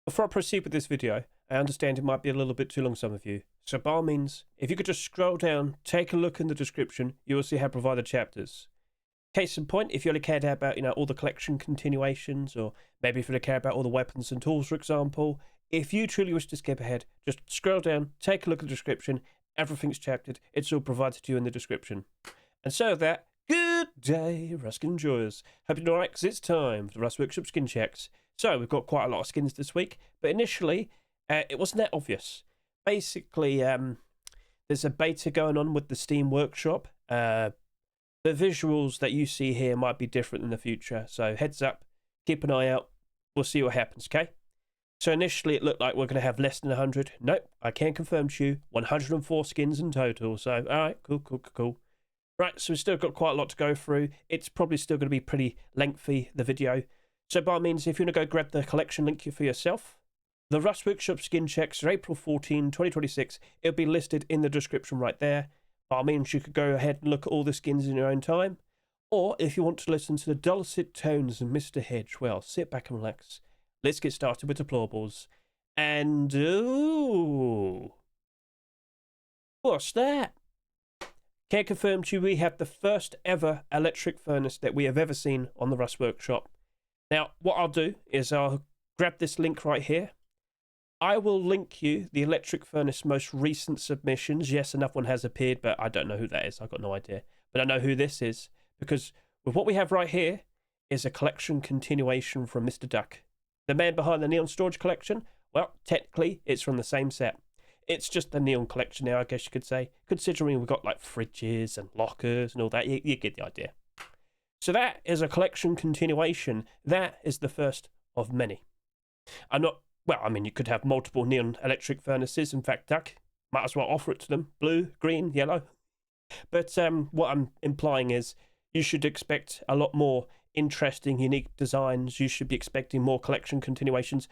Before I proceed with this video, I understand it might be a little bit too long for some of you. So by all means, if you could just scroll down, take a look in the description, you will see how I provide the chapters. Case in point, if you only cared about, all the collection continuations, or maybe if you only care about all the weapons and tools, for example, if you truly wish to skip ahead, just scroll down, take a look at the description, everything's chaptered, it's all provided to you in the description. And so that, good day, Rusk enjoyers. Hope you're alright, because it's time for the Rust Workshop skin checks. So, we've got quite a lot of skins this week, but initially, it wasn't that obvious. Basically, there's a beta going on with the Steam Workshop. The visuals that you see here might be different in the future, so heads up, keep an eye out, we'll see what happens, okay? So initially it looked like we're going to have less than 100. Nope, I can confirm to you, 104 skins in total, so alright, cool. Right, so we've still got quite a lot to go through. It's probably still going to be pretty lengthy, the video. So by all means, if you want to go grab the collection link for yourself, the Rust Workshop skin checks are April 14, 2026. It'll be listed in the description right there. By all means, you could go ahead and look at all the skins in your own time. Or if you want to listen to the dulcet tones of Mr. Hedge, well, sit back and relax. Let's get started with Deployables. And, ooh, what's that? Can confirm to you we have the first ever electric furnace that we have ever seen on the Rust Workshop. Now, what I'll do is I'll grab this link right here. I will link you the electric furnace most recent submissions. Yes, another one has appeared, but I don't know who that is. I've got no idea. But I know who this is, because with what we have right here is a collection continuation from Mr. Duck. The man behind the Neon Storage collection, well, technically, it's from the same set. It's just the Neon collection now, I guess you could say, considering we've got like fridges and lockers and all that. You get the idea. So that is a collection continuation. That is the first of many. You could have multiple Neon electric furnaces. In fact, Duck, might as well offer it to them. Blue, green, yellow. But what I'm implying is you should expect a lot more interesting, unique designs. You should be expecting more collection continuations.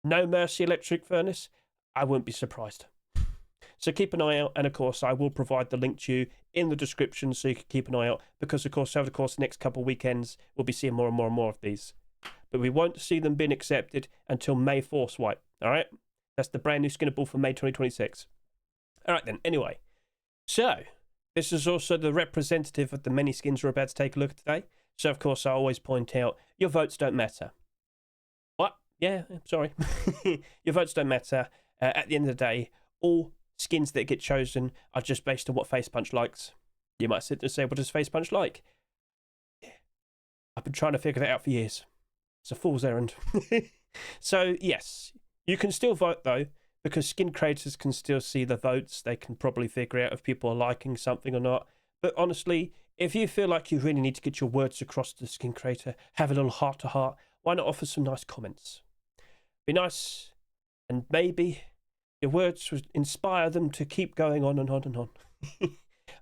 No Mercy electric furnace, I wouldn't be surprised. So keep an eye out, and of course I will provide the link to you in the description so you can keep an eye out, because of course over the course of the next couple of weekends we'll be seeing more and more of these. But we won't see them being accepted until May 4th swipe, alright? That's the brand new Skinnable for May 2026. Alright then, anyway. So, this is also the representative of the many skins we're about to take a look at today. So of course I always point out, your votes don't matter. What? Yeah, sorry. Your votes don't matter. At the end of the day, all skins that get chosen are just based on what Face Punch likes. You might sit there and say, what does Face Punch like? Yeah. I've been trying to figure that out for years. It's a fool's errand. So, yes, you can still vote though, because skin creators can still see the votes. They can probably figure out if people are liking something or not. But honestly, if you feel like you really need to get your words across to the skin creator, have a little heart-to-heart, why not offer some nice comments? Be nice, and maybe your words would inspire them to keep going on and on and on.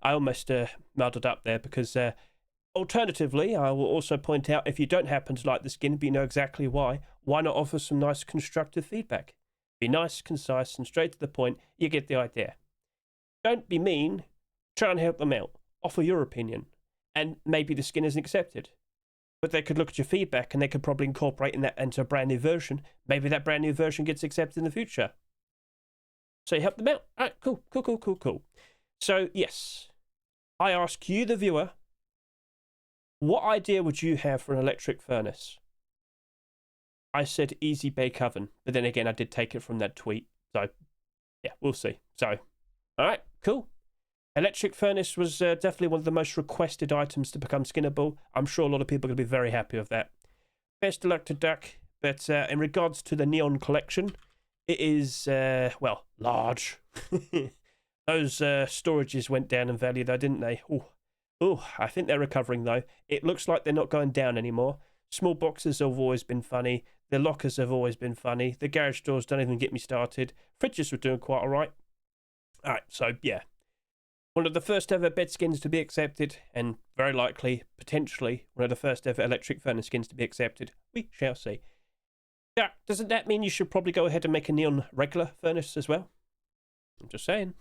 I almost muddled up there, because alternatively, I will also point out, if you don't happen to like the skin but you know exactly why not offer some nice constructive feedback? Be nice, concise, and straight to the point. You get the idea. Don't be mean. Try and help them out. Offer your opinion. And maybe the skin isn't accepted. But they could look at your feedback and they could probably incorporate that into a brand new version. Maybe that brand new version gets accepted in the future. So you help them out. All right, cool. So, yes, I ask you, the viewer, what idea would you have for an electric furnace? I said easy bake oven, but then again, I did take it from that tweet. So, yeah, we'll see. So, all right, cool. Electric furnace was definitely one of the most requested items to become skinnable. I'm sure a lot of people are going to be very happy with that. Best of luck to Duck, but in regards to the Neon collection, it is, large. Those storages went down in value though, didn't they? Oh, I think they're recovering though. It looks like they're not going down anymore. Small boxes have always been funny. The lockers have always been funny. The garage doors don't even get me started. Fridges were doing quite alright. Alright, so yeah. One of the first ever bed skins to be accepted, and very likely, potentially, one of the first ever electric furnace skins to be accepted. We shall see. Yeah, doesn't that mean you should probably go ahead and make a Neon regular furnace as well? I'm just saying.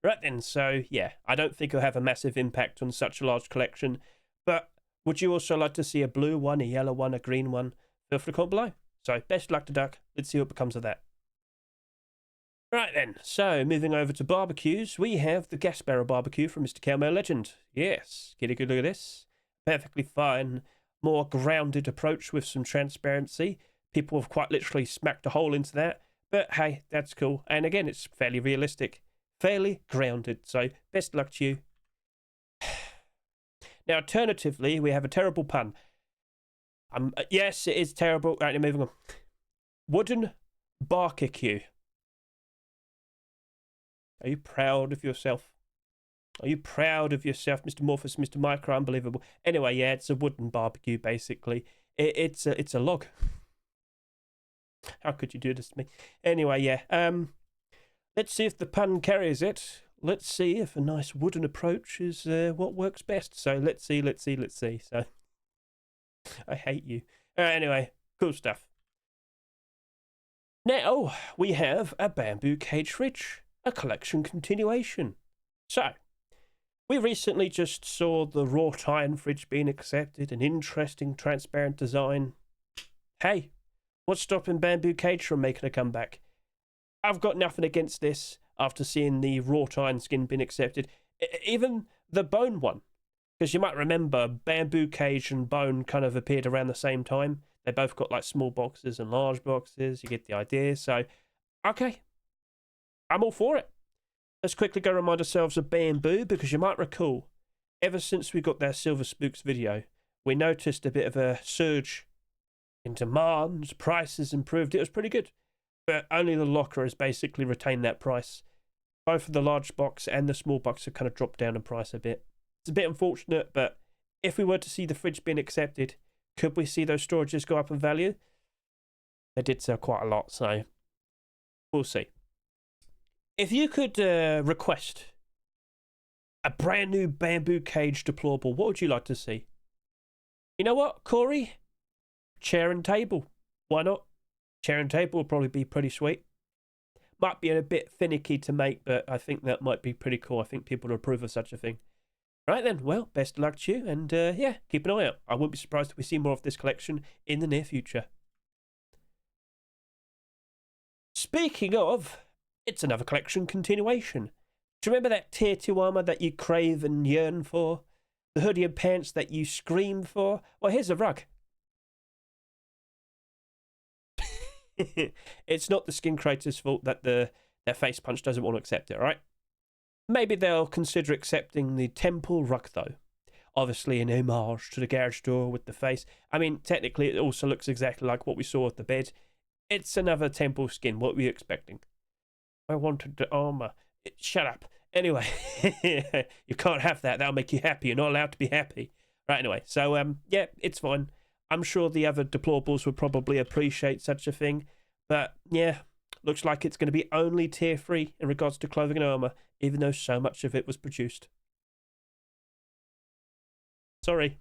Right then, so yeah, I don't think it'll have a massive impact on such a large collection, but would you also like to see a blue one, a yellow one, a green one? Feel free to comment below. So best luck to Duck. Let's see what becomes of that. Right then, so moving over to barbecues, we have the gas barrel barbecue from Mr. Camo Legend. Yes, get a good look at this. Perfectly fine, more grounded approach with some transparency. People have quite literally smacked a hole into that, but hey, that's cool. And again, it's fairly realistic, fairly grounded, so best luck to you. Now, alternatively, we have a terrible pun. Yes, it is terrible. Right, moving on. Wooden barbecue. Are you proud of yourself? Are you proud of yourself, Mr. Morphous, Mr. Micro? Unbelievable. Anyway, yeah, it's a wooden barbecue, basically. It's a log. How could you do this to me? Anyway, yeah. Let's see if the pun carries it. Let's see if a nice wooden approach is what works best. So let's see. So I hate you. Anyway, cool stuff. Now we have a bamboo cage fridge, a collection continuation. So we recently just saw the wrought iron fridge being accepted, an interesting transparent design. Hey, what's stopping bamboo cage from making a comeback? I've got nothing against this after seeing the wrought iron skin being accepted. Even the bone one. Because you might remember, bamboo cage and bone kind of appeared around the same time. They both got like small boxes and large boxes. You get the idea. So, okay. I'm all for it. Let's quickly go remind ourselves of bamboo, because you might recall, ever since we got that Silver Spooks video, we noticed a bit of a surge in demand. Prices improved. It was pretty good. But only the locker has basically retained that price. Both of the large box and the small box have kind of dropped down in price a bit. It's a bit unfortunate, but if we were to see the fridge being accepted, could we see those storages go up in value? They did sell quite a lot, so we'll see. If you could request a brand new bamboo cage deployable, what would you like to see? You know what, Corey? Chair and table. Why not? Chair and table would probably be pretty sweet. Might be a bit finicky to make, but I think that might be pretty cool. I think people would approve of such a thing. Right then, well, best of luck to you, and yeah, keep an eye out. I wouldn't be surprised if we see more of this collection in the near future. Speaking of, it's another collection continuation. Do you remember that tier 2 armor that you crave and yearn for? The hoodie and pants that you scream for? Well, here's a rug. It's not the skin creator's fault that their face punch doesn't want to accept it, right? Maybe they'll consider accepting the temple rug, though. Obviously an homage to the garage door with the face. I mean, technically it also looks exactly like what we saw at the bed. It's another temple skin. What were you expecting? I wanted the armor. Shut up. Anyway, you can't have that. That'll make you happy. You're not allowed to be happy. Right, anyway. So, yeah, it's fine. I'm sure the other deplorables would probably appreciate such a thing. But, yeah, looks like it's going to be only tier 3 in regards to clothing and armor, even though so much of it was produced. Sorry.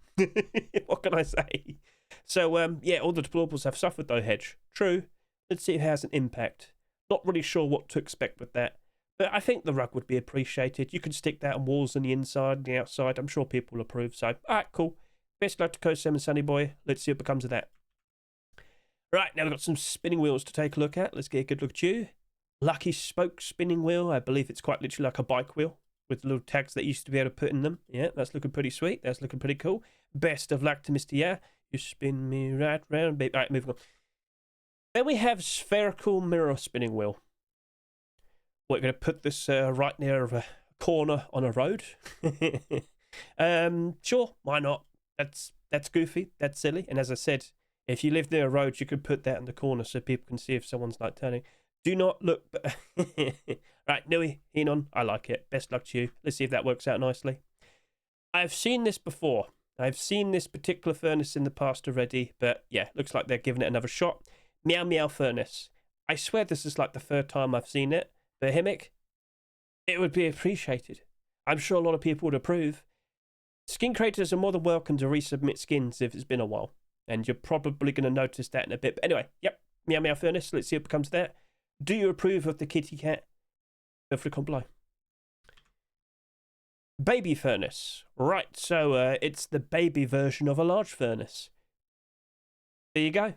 What can I say? So, yeah, all the deplorables have suffered, though, Hedge. True. Let's see if it has an impact. Not really sure what to expect with that. But I think the rug would be appreciated. You could stick that on walls on the inside and the outside. I'm sure people will approve. So, alright, cool. Best luck to Coast 7 Sunny Boy. Let's see what becomes of that. Right, now we've got some spinning wheels to take a look at. Let's get a good look at you. Lucky Spoke spinning wheel. I believe it's quite literally like a bike wheel with little tags that you used to be able to put in them. Yeah, that's looking pretty sweet. That's looking pretty cool. Best of luck to Mr. Yeah. You spin me right round, baby. Alright, moving on. Then we have spherical mirror spinning wheel. We're going to put this right near a corner on a road. Sure, why not? That's goofy. That's silly. And as I said, if you live near a road, you could put that in the corner so people can see if someone's like turning. Do not look. Right, Nui, Henon, I like it. Best luck to you. Let's see if that works out nicely. I've seen this before. I've seen this particular furnace in the past already, but yeah, looks like they're giving it another shot. Meow Meow furnace. I swear this is like the third time I've seen it. The Himic, it would be appreciated. I'm sure a lot of people would approve. Skin creators are more than welcome to resubmit skins if it's been a while. And you're probably going to notice that in a bit. But anyway, yep, Meow Meow furnace. Let's see what becomes of that. Do you approve of the kitty cat? Feel free to comment below. Baby furnace. Right, so it's the baby version of a large furnace. There you go.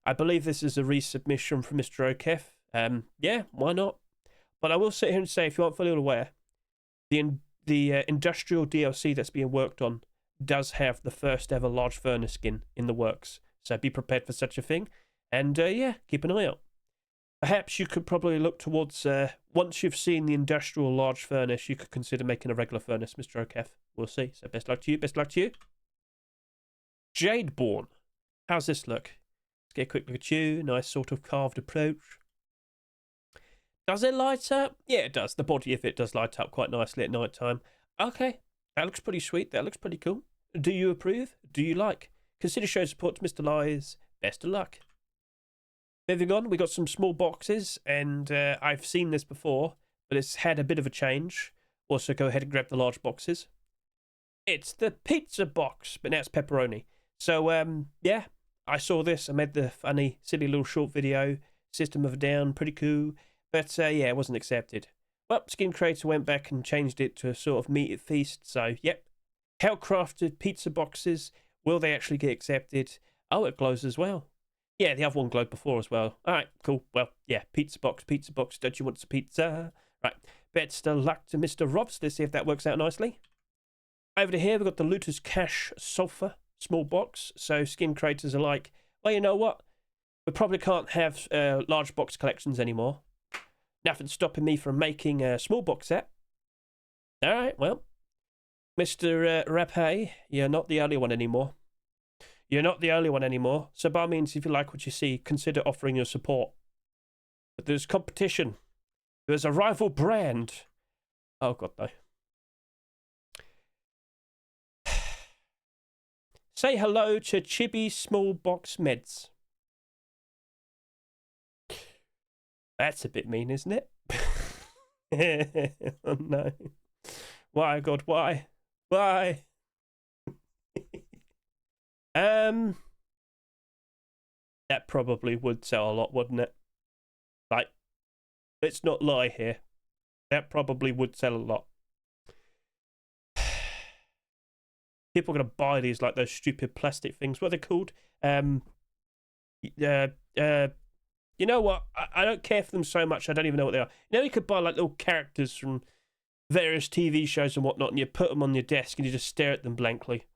I believe this is a resubmission from Mr. O'Keefe. Yeah, why not? But I will sit here and say, if you aren't fully aware, the industrial DLC that's being worked on does have the first ever large furnace skin in the works. So be prepared for such a thing. And yeah, keep an eye out. Perhaps you could probably look towards, once you've seen the industrial large furnace, you could consider making a regular furnace, Mr. O'Keefe. We'll see. So best luck to you, best luck to you. Jadeborn. How's this look? Let's get a quick look at you. Nice sort of carved approach. Does it light up? Yeah, it does. The body of it does light up quite nicely at night time. Okay, that looks pretty sweet. That looks pretty cool. Do you approve? Do you like? Consider showing support to Mr. Lies. Best of luck. Moving on, we got some small boxes, and I've seen this before, but it's had a bit of a change. Also, go ahead and grab the large boxes. It's the pizza box, but now it's pepperoni. So, yeah, I saw this. I made the funny, silly little short video. System of a Down, pretty cool. But, yeah, it wasn't accepted. Well, Skin Creator went back and changed it to a sort of meat feast. So, yep. How-crafted pizza boxes. Will they actually get accepted? Oh, it glows as well. Yeah, the other one glowed before as well. All right, cool. Well, yeah, pizza box. Don't you want some pizza? Right. Best of luck to Mr. Robs. Let's see if that works out nicely. Over to here, we've got the Looter's Cash Sulfur small box. So, Skin Creators are like, well, you know what? We probably can't have large box collections anymore. Nothing's stopping me from making a small box set. All right, well, Mr. Rapay, you're not the only one anymore. You're not the only one anymore. So by all means, if you like what you see, consider offering your support. But there's competition. There's a rival brand. Oh, God, no. Say hello to Chibi Small Box Meds. That's a bit mean, isn't it? Oh, no. Why, God, why? Why? That probably would sell a lot, wouldn't it? Like, let's not lie here. That probably would sell a lot. People are going to buy these like those stupid plastic things. What are they called? You know what? I don't care for them so much. I don't even know what they are. You know, you could buy like little characters from various TV shows and whatnot, and you put them on your desk and you just stare at them blankly.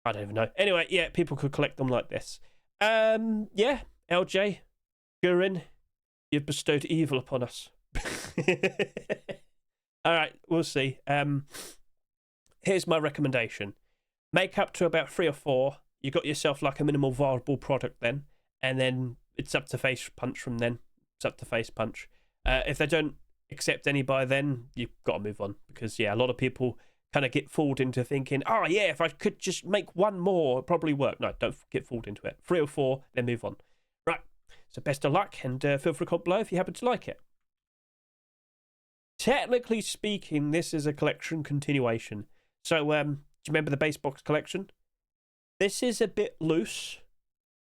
I don't even know. Anyway, yeah, people could collect them like this. Yeah, LJ, Gurin, you've bestowed evil upon us. All right, we'll see. Here's my recommendation. Make up to about 3 or 4. You got yourself like a minimal viable product then, and then it's up to face punch from then. It's up to face punch. If they don't accept any by then, you've got to move on. Because, yeah, a lot of people kind of get fooled into thinking, oh, yeah, if I could just make one more, it'd probably work. No, don't get fooled into it. 3 or 4, then move on. Right, so best of luck, and feel free to comment below if you happen to like it. Technically speaking, this is a collection continuation. So, do you remember the base box collection? This is a bit loose.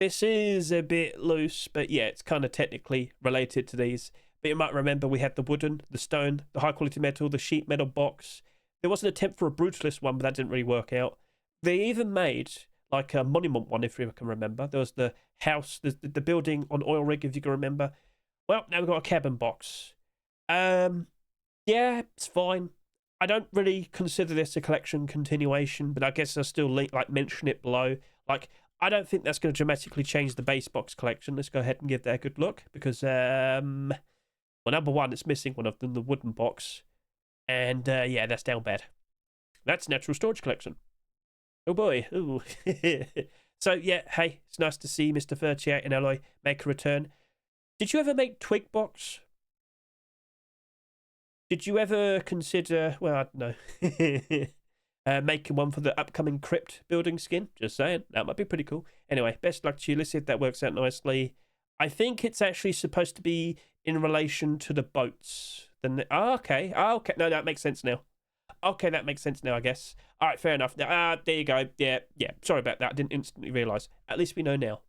But yeah, it's kind of technically related to these. But you might remember we had the wooden, the stone, the high quality metal, the sheet metal box. There wasn't an attempt for a brutalist one, but that didn't really work out. They even made like a monument one, if you can remember. There was the house, the building on oil rig, if you can remember. Well, now we've got a cabin box. Yeah, it's fine. I don't really consider this a collection continuation, but I guess I'll still like mention it below. Like, I don't think that's going to dramatically change the base box collection. Let's go ahead and give that a good look, because well, number one, it's missing one of them, the wooden box, and yeah, that's down bad. That's natural storage collection. Oh boy, ooh. So yeah, hey, it's nice to see Mr. 38 and Alloy make a return. Did you ever make Twig box? Did you ever consider, well, I don't know, making one for the upcoming Crypt building skin? Just saying, that might be pretty cool. Anyway, best luck to you. Let's see if that works out nicely. I think it's actually supposed to be in relation to the boats. Okay. No, that makes sense now. Okay, that makes sense now, I guess. All right, fair enough. There you go. Yeah. Sorry about that. I didn't instantly realise. At least we know now.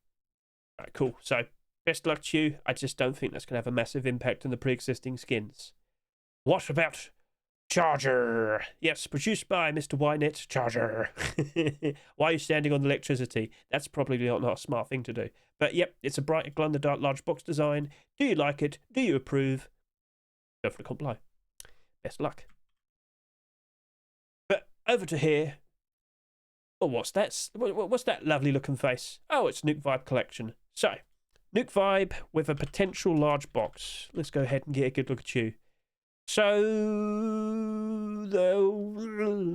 All right, cool. So, best luck to you. I just don't think that's going to have a massive impact on the pre-existing skins. What about Charger. Yes, produced by Mr. Ynet. Charger. Why are you standing on electricity? That's probably not a smart thing to do. But yep, it's a bright glow-in-the-dark large box design. Do you like it? Do you approve? Go for the comp below. Best luck. But over to here. Oh, what's that? What's that lovely looking face? Oh, it's Nuke Vibe collection. So, Nuke Vibe with a potential large box. Let's go ahead and get a good look at you. So,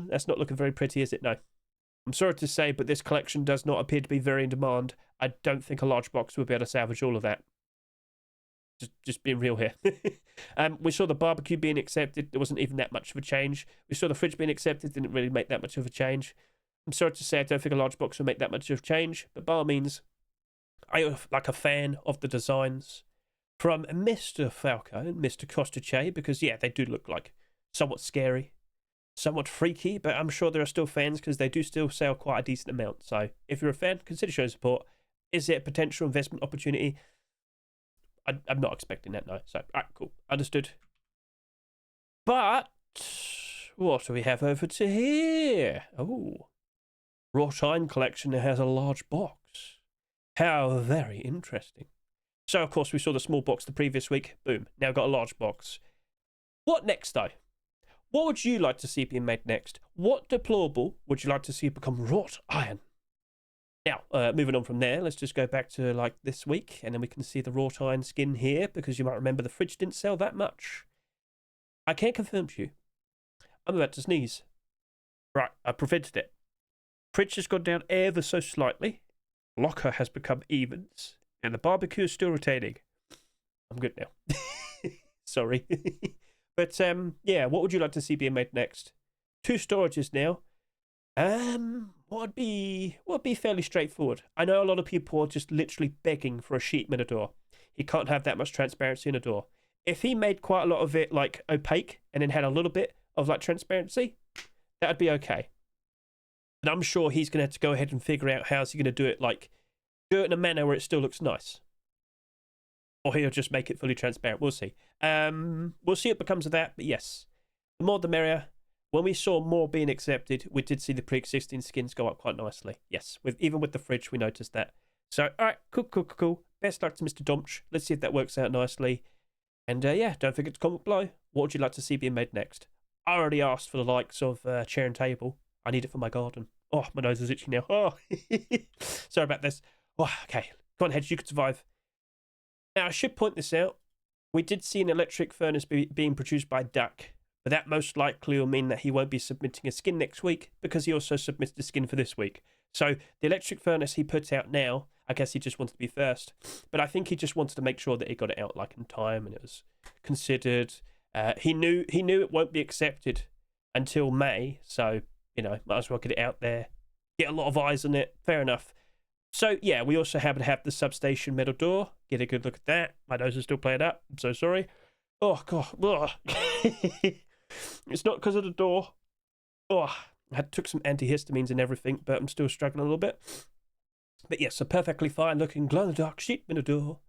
that's not looking very pretty, is it? No. I'm sorry to say, but this collection does not appear to be very in demand. I don't think a large box will be able to salvage all of that. Just being real here. We saw the barbecue being accepted. There wasn't even that much of a change. We saw the fridge being accepted. Didn't really make that much of a change. I'm sorry to say I don't think a large box will make that much of a change. But by all means, I am like a fan of the designs from Mr. Falco and Mr. Costache, because, yeah, they do look like somewhat scary, somewhat freaky, but I'm sure there are still fans because they do still sell quite a decent amount. So if you're a fan, consider showing support. Is it a potential investment opportunity? I'm not expecting that, no. So, all right, cool. Understood. But what do we have over to here? Oh, Roadsign collection has a large box. How very interesting. So, of course, we saw the small box the previous week. Boom. Now got a large box. What next, though? What would you like to see being made next? What deployable would you like to see become wrought iron? Now, moving on from there, let's just go back to, like, this week, and then we can see the wrought iron skin here, because you might remember the fridge didn't sell that much. I can't confirm to you. I'm about to sneeze. Right, I prevented it. Fridge has gone down ever so slightly. Locker has become evens. And the barbecue is still retaining. I'm good now. Sorry. But, yeah, what would you like to see being made next? 2 storages now. What would be fairly straightforward? I know a lot of people are just literally begging for a sheet metal door. He can't have that much transparency in a door. If he made quite a lot of it, like, opaque, and then had a little bit of, like, transparency, that would be okay. And I'm sure he's going to have to go ahead and figure out how's he going to do it, like, do it in a manner where it still looks nice. Or he'll just make it fully transparent. We'll see. We'll see what becomes of that. But yes, the more the merrier. When we saw more being accepted, we did see the pre-existing skins go up quite nicely. Yes, even with the fridge, we noticed that. So, all right, cool. Best luck to Mr. Domch. Let's see if that works out nicely. And yeah, don't forget to comment below. What would you like to see being made next? I already asked for the likes of chair and table. I need it for my garden. Oh, my nose is itchy now. Oh, sorry about this. Oh, okay, go on, Hedge, you can survive. Now, I should point this out. We did see an electric furnace being produced by Duck, but that most likely will mean that he won't be submitting a skin next week because he also submitted a skin for this week. So the electric furnace he puts out now, I guess he just wanted to be first, but I think he just wanted to make sure that he got it out like in time and it was considered. He knew it won't be accepted until May, so you know, might as well get it out there, get a lot of eyes on it. Fair enough. So, yeah, we also happen to have the substation metal door. Get a good look at that. My nose is still playing up. I'm so sorry. Oh, God. It's not because of the door. Oh, I took some antihistamines and everything, but I'm still struggling a little bit. But, yes, a perfectly fine-looking glow-in-the-dark sheet metal door.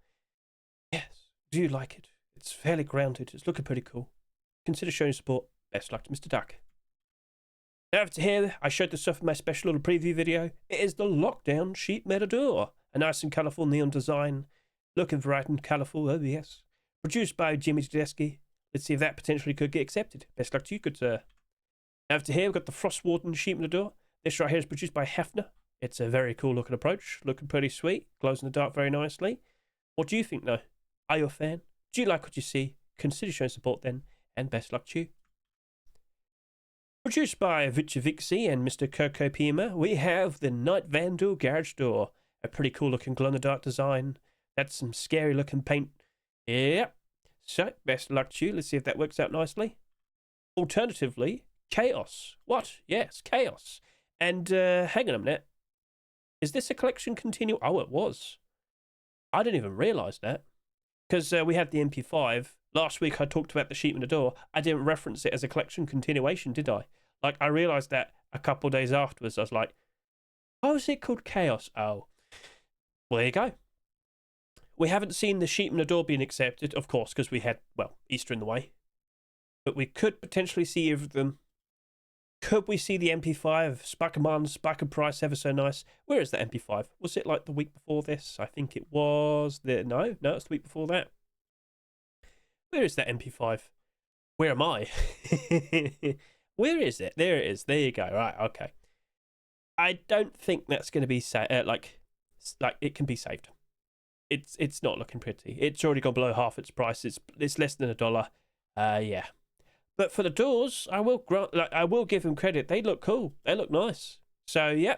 Yes. Do you like it? It's fairly grounded. It's looking pretty cool. Consider showing support. Best luck to Mr. Duck. Over to here, I showed this off in my special little preview video. It is the Lockdown Sheet Metal Door. A nice and colourful neon design. Looking bright and colourful, oh yes. Produced by Jimmy Tedeschi. Let's see if that potentially could get accepted. Best luck to you, good sir. Over to here, we've got the Frost Warden Sheet Metal Door. This right here is produced by Hafner. It's a very cool looking approach. Looking pretty sweet. Glows in the dark very nicely. What do you think though? Are you a fan? Do you like what you see? Consider showing support then. And best luck to you. Produced by Vixie and Mr. Coco Pima, we have the Night Vandal Garage Door. A pretty cool looking glow-in-the-dark design. That's some scary looking paint. Yeah. So, best luck to you. Let's see if that works out nicely. Alternatively, Chaos. What? Yes, Chaos. And, hang on a minute. Is this a collection continue? Oh, it was. I didn't even realise that. Because we had the MP5. Last week I talked about the sheet in the door. I didn't reference it as a collection continuation, did I? Like, I realised that a couple of days afterwards. I was like, oh, is it called Chaos? Oh. Well, there you go. We haven't seen the sheet in the door being accepted, of course, because we had, well, Easter in the way. but we could potentially see either of them. Could we see the MP5? Spike command, spike in price, ever so nice. Where is that MP5? Was it like the week before this? I think it was. No, it's the week before that. Where is that MP5? Where am I? Where is it? There it is. There you go. Right, okay. I don't think that's going to be like it can be saved. It's not looking pretty. It's already gone below half its price. It's less than $1. Yeah. But for the doors, I will give them credit. They look cool. They look nice. So yeah,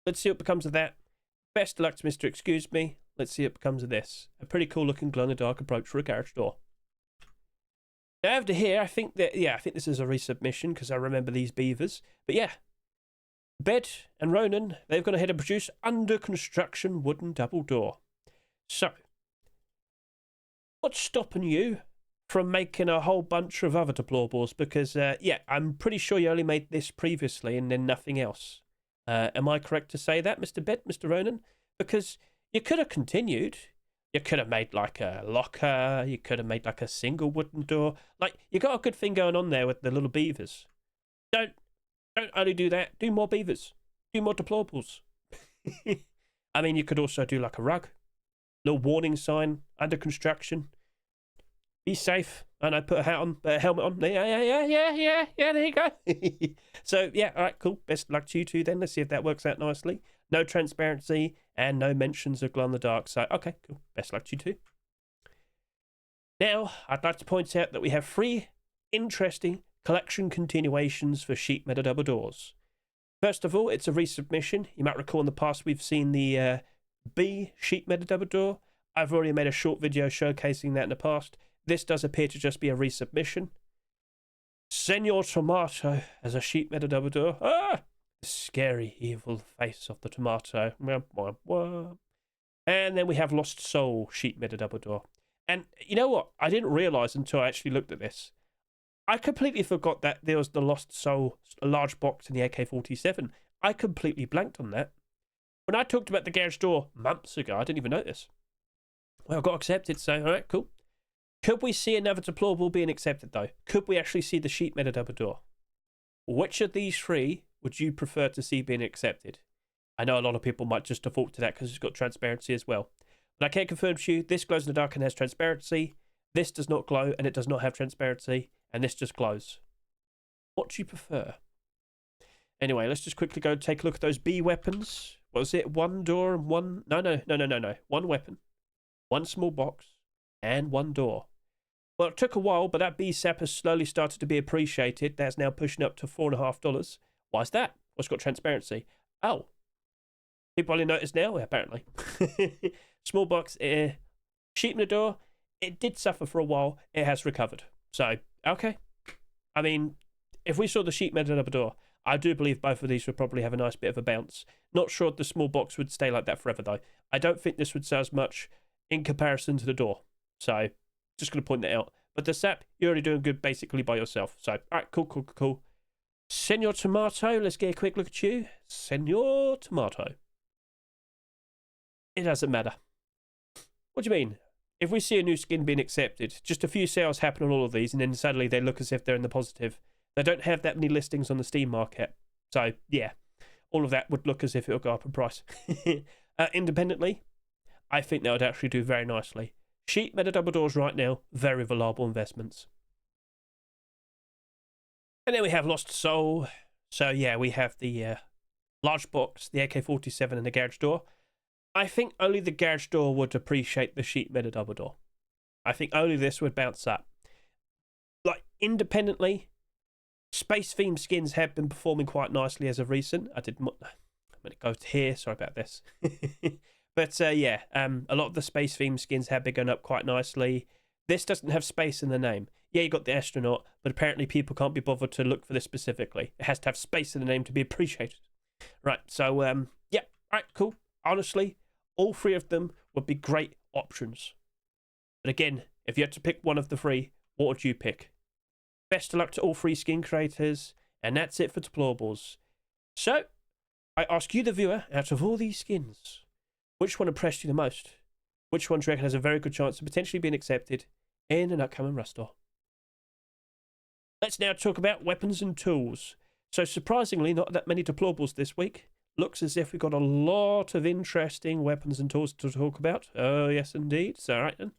let's see what becomes of that. Best of luck to Mr. Excuse Me. Let's see what becomes of this. A pretty cool looking glow in the dark approach for a garage door. Now over to here, I think this is a resubmission because I remember these beavers. But yeah, Bed and Ronan, they've gone ahead and produced under construction wooden double door. So, what's stopping you from making a whole bunch of other deployables? Because, yeah, I'm pretty sure you only made this previously and then nothing else. Am I correct to say that, Mr. Bed, Mr. Ronan? Because you could have continued. You could have made like a locker. You could have made like a single wooden door. Like, you got a good thing going on there with the little beavers. Don't only do that. Do more beavers. Do more deployables. I mean, you could also do like a rug. Little warning sign, under construction. Be safe. And I put a hat on, a helmet on. Yeah, there you go. So, yeah, all right, cool. Best of luck to you two then. Let's see if that works out nicely. No transparency and no mentions of glow in the dark. So, okay, cool. Best of luck to you two. Now, I'd like to point out that we have 3 interesting collection continuations for sheet metal double doors. First of all, it's a resubmission. You might recall in the past we've seen the B sheet metal double door. I've already made a short video showcasing that in the past. This does appear to just be a resubmission. Señor Tomato as a sheet metal double door. Ah! The scary, evil face of the tomato. And then we have Lost Soul sheet metal double door. And you know what? I didn't realise until I actually looked at this. I completely forgot that there was the Lost Soul, a large box in the AK-47. I completely blanked on that. When I talked about the garage door months ago, I didn't even notice. Well, I got accepted, so alright, cool. Could we see another deployable being accepted, though? Could we actually see the sheet metal double door? Which of these 3 would you prefer to see being accepted? I know a lot of people might just default to that because it's got transparency as well. But I can confirm to you, this glows in the dark and has transparency. This does not glow and it does not have transparency. And this just glows. What do you prefer? Anyway, let's just quickly go take a look at those B weapons. What was it? 1 door and 1... No. 1 weapon. 1 small box. And 1 door. Well, it took a while, but that B SAP has slowly started to be appreciated. That's now pushing up to $4.50. Why is that? Well, it's got transparency. Oh. People only notice now, apparently. Small box, sheet in the door. It did suffer for a while. It has recovered. So, okay. I mean, if we saw the sheet metal double door, I do believe both of these would probably have a nice bit of a bounce. Not sure the small box would stay like that forever, though. I don't think this would sell as much in comparison to the door. So, just going to point that out. But the SAP, you're already doing good basically by yourself. So, all right, cool. Señor Tomato, let's get a quick look at you. Señor Tomato. It doesn't matter. What do you mean? If we see a new skin being accepted, just a few sales happen on all of these, and then suddenly they look as if they're in the positive. They don't have that many listings on the Steam market. So, yeah, all of that would look as if it will go up in price. Independently, I think that would actually do very nicely. Sheet metal double doors right now, very reliable investments. And then we have Lost Soul. So, yeah, we have the large box, the AK-47 and the garage door. I think only the garage door would appreciate the sheet metal double door. I think only this would bounce up. Like, independently, space theme skins have been performing quite nicely as of recent. I'm going to go to here, sorry about this. But yeah, a lot of the space theme skins have been going up quite nicely. This doesn't have space in the name. Yeah, you got the astronaut, but apparently people can't be bothered to look for this specifically. It has to have space in the name to be appreciated. Right, so, yeah, all right, cool. Honestly, all 3 of them would be great options. But again, if you had to pick one of the 3, what would you pick? Best of luck to all 3 skin creators, and that's it for Deployables. So, I ask you, the viewer, out of all these skins, which one impressed you the most? Which one do you reckon has a very good chance of potentially being accepted in an upcoming Rust store? Let's now talk about weapons and tools. So surprisingly, not that many deployables this week. Looks as if we've got a lot of interesting weapons and tools to talk about. Oh, yes, indeed. So, all right, then.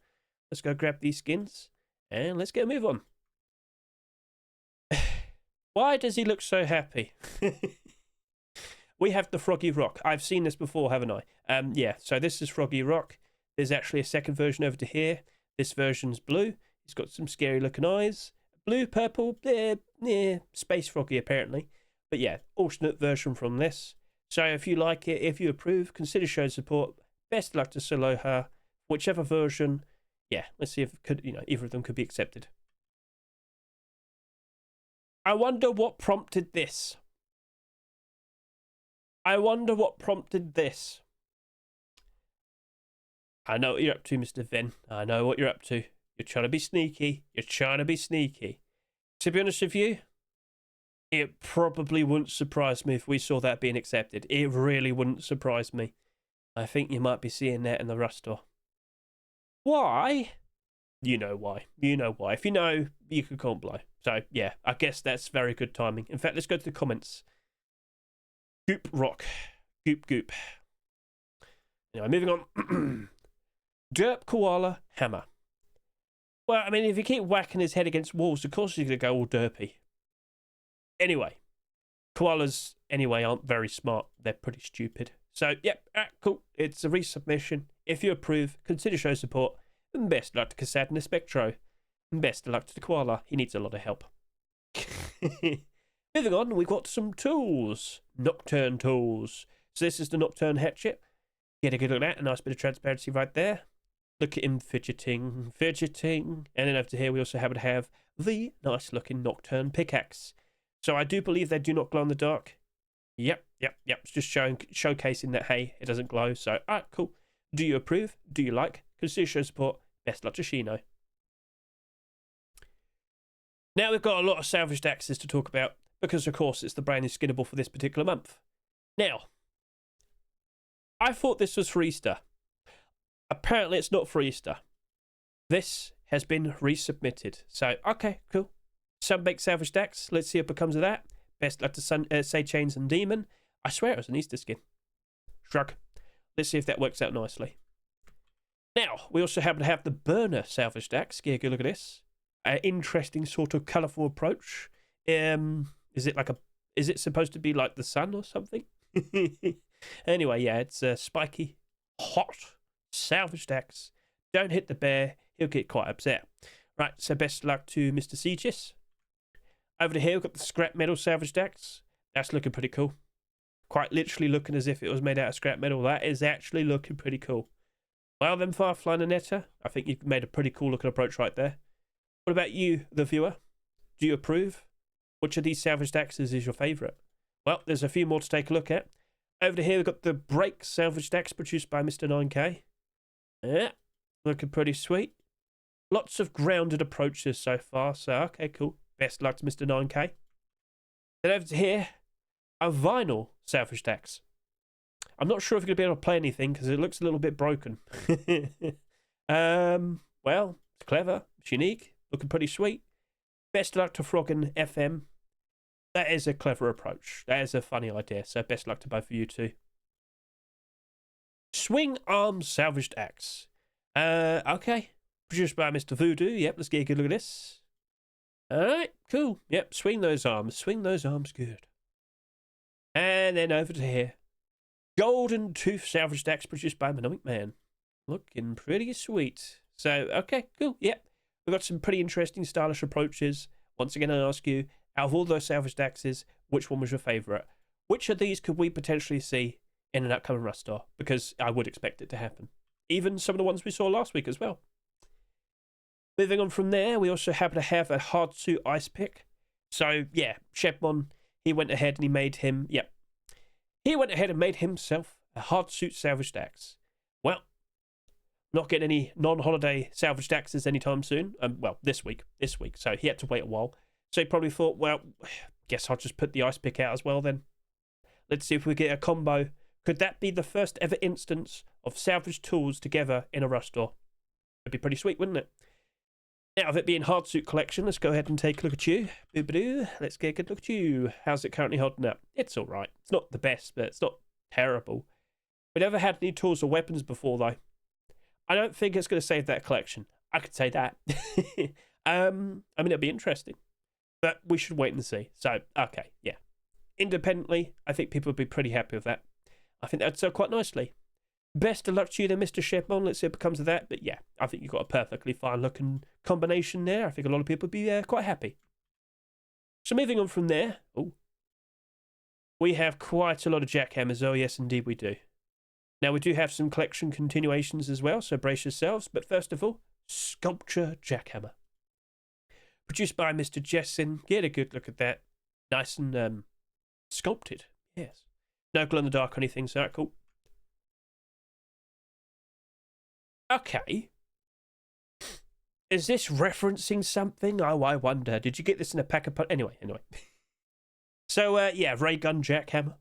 Let's go grab these skins, and let's get a move on. Why does he look so happy? We have the Froggy Rock. I've seen this before, haven't I? Yeah, so this is Froggy Rock. There's actually a second version over to here. This version's blue. It's got some scary looking eyes. Blue, purple, Space Froggy apparently. But yeah, alternate version from this. So if you like it, if you approve, consider showing support. Best luck to Aloha. Whichever version, yeah, let's see if either of them could be accepted. I wonder what prompted this. I wonder what prompted this. I know what you're up to, Mr. Venn. I know what you're up to. You're trying to be sneaky. You're trying to be sneaky. To be honest with you, it probably wouldn't surprise me if we saw that being accepted. It really wouldn't surprise me. I think you might be seeing that in the Rust store. Why? You know why. You know why. If you know, you can comment below. So, yeah, I guess that's very good timing. In fact, let's go to the comments. Goop Rock. Goop Goop. Anyway, moving on. Derp Koala Hammer. Well, I mean, if you keep whacking his head against walls, of course he's going to go all derpy. Anyway, koalas, anyway, aren't very smart. They're pretty stupid. So, yep, cool. It's a resubmission. If you approve, consider show support. And best luck to Cassad and the Spectro. And best luck to the koala. He needs a lot of help. Moving on, we've got some tools. Nocturne tools. So this is the Nocturne hatchet. Get a good look at that. A nice bit of transparency right there. Look at him fidgeting. And then over to here, we also happen to have the nice looking Nocturne pickaxe. So I do believe they do not glow in the dark. Yep. It's just showcasing that, hey, it doesn't glow. So, cool. Do you approve? Do you like? Consider show support. Best luck to Shino. Now we've got a lot of salvaged axes to talk about, because of course it's the brand new skinnable for this particular month. Now, I thought this was for Easter. Apparently it's not for Easter. This has been resubmitted. So, okay, cool. Sunbaked salvaged axe. Let's see what becomes of that. Best luck to Say Chains and Demon. I swear it was an Easter skin. Shrug. Let's see if that works out nicely. Now, we also happen to have the Burner salvaged axe. Get a good look at this. An interesting sort of colourful approach. Is it supposed to be like the sun or something? Anyway, yeah, it's a spiky, hot, salvaged axe. Don't hit the bear, he'll get quite upset. Right, so best luck to Mr. Segis. Over to here, we've got the scrap metal salvaged axe. That's looking pretty cool. Quite literally looking as if it was made out of scrap metal. That is actually looking pretty cool. Well then, Firefly and Netta, I think you've made a pretty cool looking approach right there. What about you, the viewer? Do you approve? Which of these salvaged axes is your favourite? Well, there's a few more to take a look at. Over to here, we've got the Break salvaged axe produced by Mr. 9K. Yeah, looking pretty sweet. Lots of grounded approaches so far, so okay, cool. Best luck to Mr. 9K. Then over to here, a Vinyl salvaged axe. I'm not sure if you're going to be able to play anything because it looks a little bit broken. Well, it's clever, it's unique, looking pretty sweet. Best luck to Froggen FM. That is a clever approach. That is a funny idea, so best luck to both of you too. Swing Arm salvaged axe. Okay. Produced by Mr. Voodoo. Yep, let's get a good look at this. Alright, cool. Yep, swing those arms. Swing those arms good. And then over to here. Golden Tooth salvaged axe produced by Mnemonic Man. Looking pretty sweet. So, okay, cool. Yep. We've got some pretty interesting stylish approaches. Once again, I ask you, out of all those salvaged axes, which one was your favourite? Which of these could we potentially see in an upcoming Rust store? Because I would expect it to happen. Even some of the ones we saw last week as well. Moving on from there, we also happen to have a Hardsuit Icepick. So, yeah, Shepmon, he went ahead and he made him, yep. He went ahead and made himself a Hardsuit salvaged axe. Well, not getting any non-holiday salvaged axes anytime soon. Well, this week. So he had to wait a while. So he probably thought, well, guess I'll just put the Icepick out as well then. Let's see if we get a combo. Could that be the first ever instance of salvaged tools together in a Rust store? It'd be pretty sweet, wouldn't it? Now, of it being Hardsuit collection, let's go ahead and take a look at you. Boo-ba-doo. Let's get a good look at you. How's it currently holding up? It's all right. It's not the best, but it's not terrible. We never had any tools or weapons before, though. I don't think it's going to save that collection. I could say that. I mean, it'll be interesting. But we should wait and see. So, okay, yeah. Independently, I think people would be pretty happy with that. I think that'd sell quite nicely. Best of luck to you then, Mr. Shepmon. Let's see what becomes of that. But yeah, I think you've got a perfectly fine looking combination there. I think a lot of people would be quite happy. So moving on from there, we have quite a lot of jackhammers. Oh yes, indeed we do. Now we do have some collection continuations as well, so brace yourselves. But first of all, Sculpture Jackhammer. Produced by Mr. Jessin. Get a good look at that. Nice and sculpted. Yes. No glow in the dark or anything, so cool. Okay. Is this referencing something? Oh, I wonder. Did you get this in a pack of... Anyway. So, yeah, ray gun jackhammer.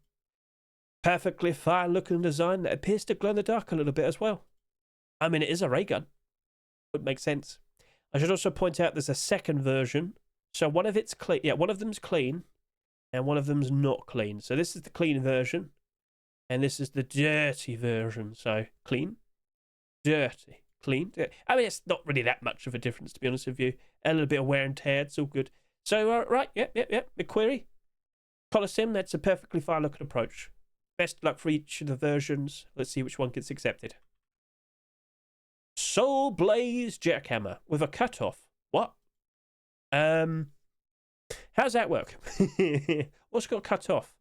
Perfectly fine looking design that appears to glow in the dark a little bit as well. I mean, it is a ray gun. Would make sense. I should also point out there's a second version. So one of it's clean. Yeah, one of them's clean. And one of them's not clean. So this is the clean version. And this is the dirty version. So, clean. Dirty, clean. I mean, it's not really that much of a difference, to be honest with you. A little bit of wear and tear, it's all good. So, right, yep. The query. Coliseum, that's a perfectly fine looking approach. Best luck for each of the versions. Let's see which one gets accepted. Soul Blaze Jackhammer with a cutoff. What? How's that work? What's got cut off?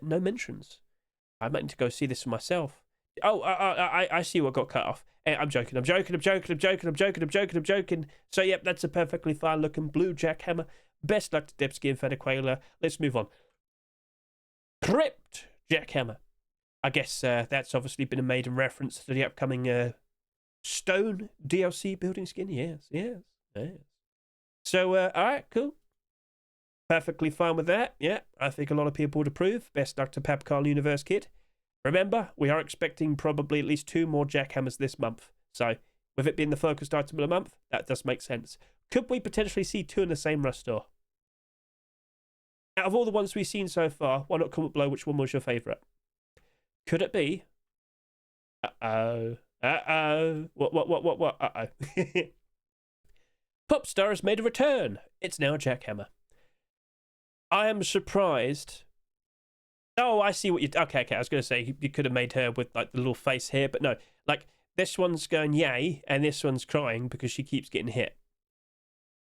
No mentions. I might need to go see this for myself. Oh, I see what got cut off. I'm joking. So, yep, that's a perfectly fine looking blue jackhammer. Best luck to Debsky and Fedaquela. Let's move on. Crypt Jackhammer. I guess that's obviously been made in reference to the upcoming Stone DLC building skin. Yes. So, alright, cool. Perfectly fine with that. Yeah, I think a lot of people would approve. Best luck to Papcarl Universe Kid. Remember, we are expecting probably at least 2 more jackhammers this month. So, with it being the focused item of the month, that does make sense. Could we potentially see 2 in the same rush store? Out of all the ones we've seen so far, why not comment below which one was your favourite? Could it be? Uh-oh. What? Uh-oh. Popstar has made a return. It's now a jackhammer. I am surprised. Oh, I see what you... Okay. I was going to say you could have made her with like the little face here, but no. Like, this one's going yay, and this one's crying because she keeps getting hit.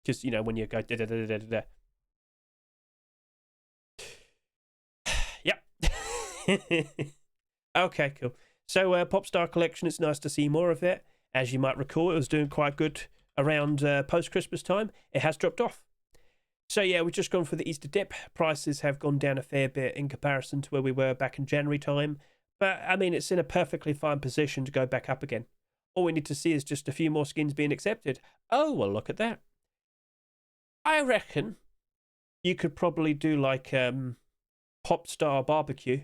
Just, you know, when you go da-da-da-da-da-da. Yep. Okay, cool. So, Popstar Collection, it's nice to see more of it. As you might recall, it was doing quite good around post-Christmas time. It has dropped off. So yeah, we've just gone for the Easter dip. Prices have gone down a fair bit in comparison to where we were back in January time. But, I mean, it's in a perfectly fine position to go back up again. All we need to see is just a few more skins being accepted. Oh, well, look at that. I reckon you could probably do, like, Popstar Barbecue.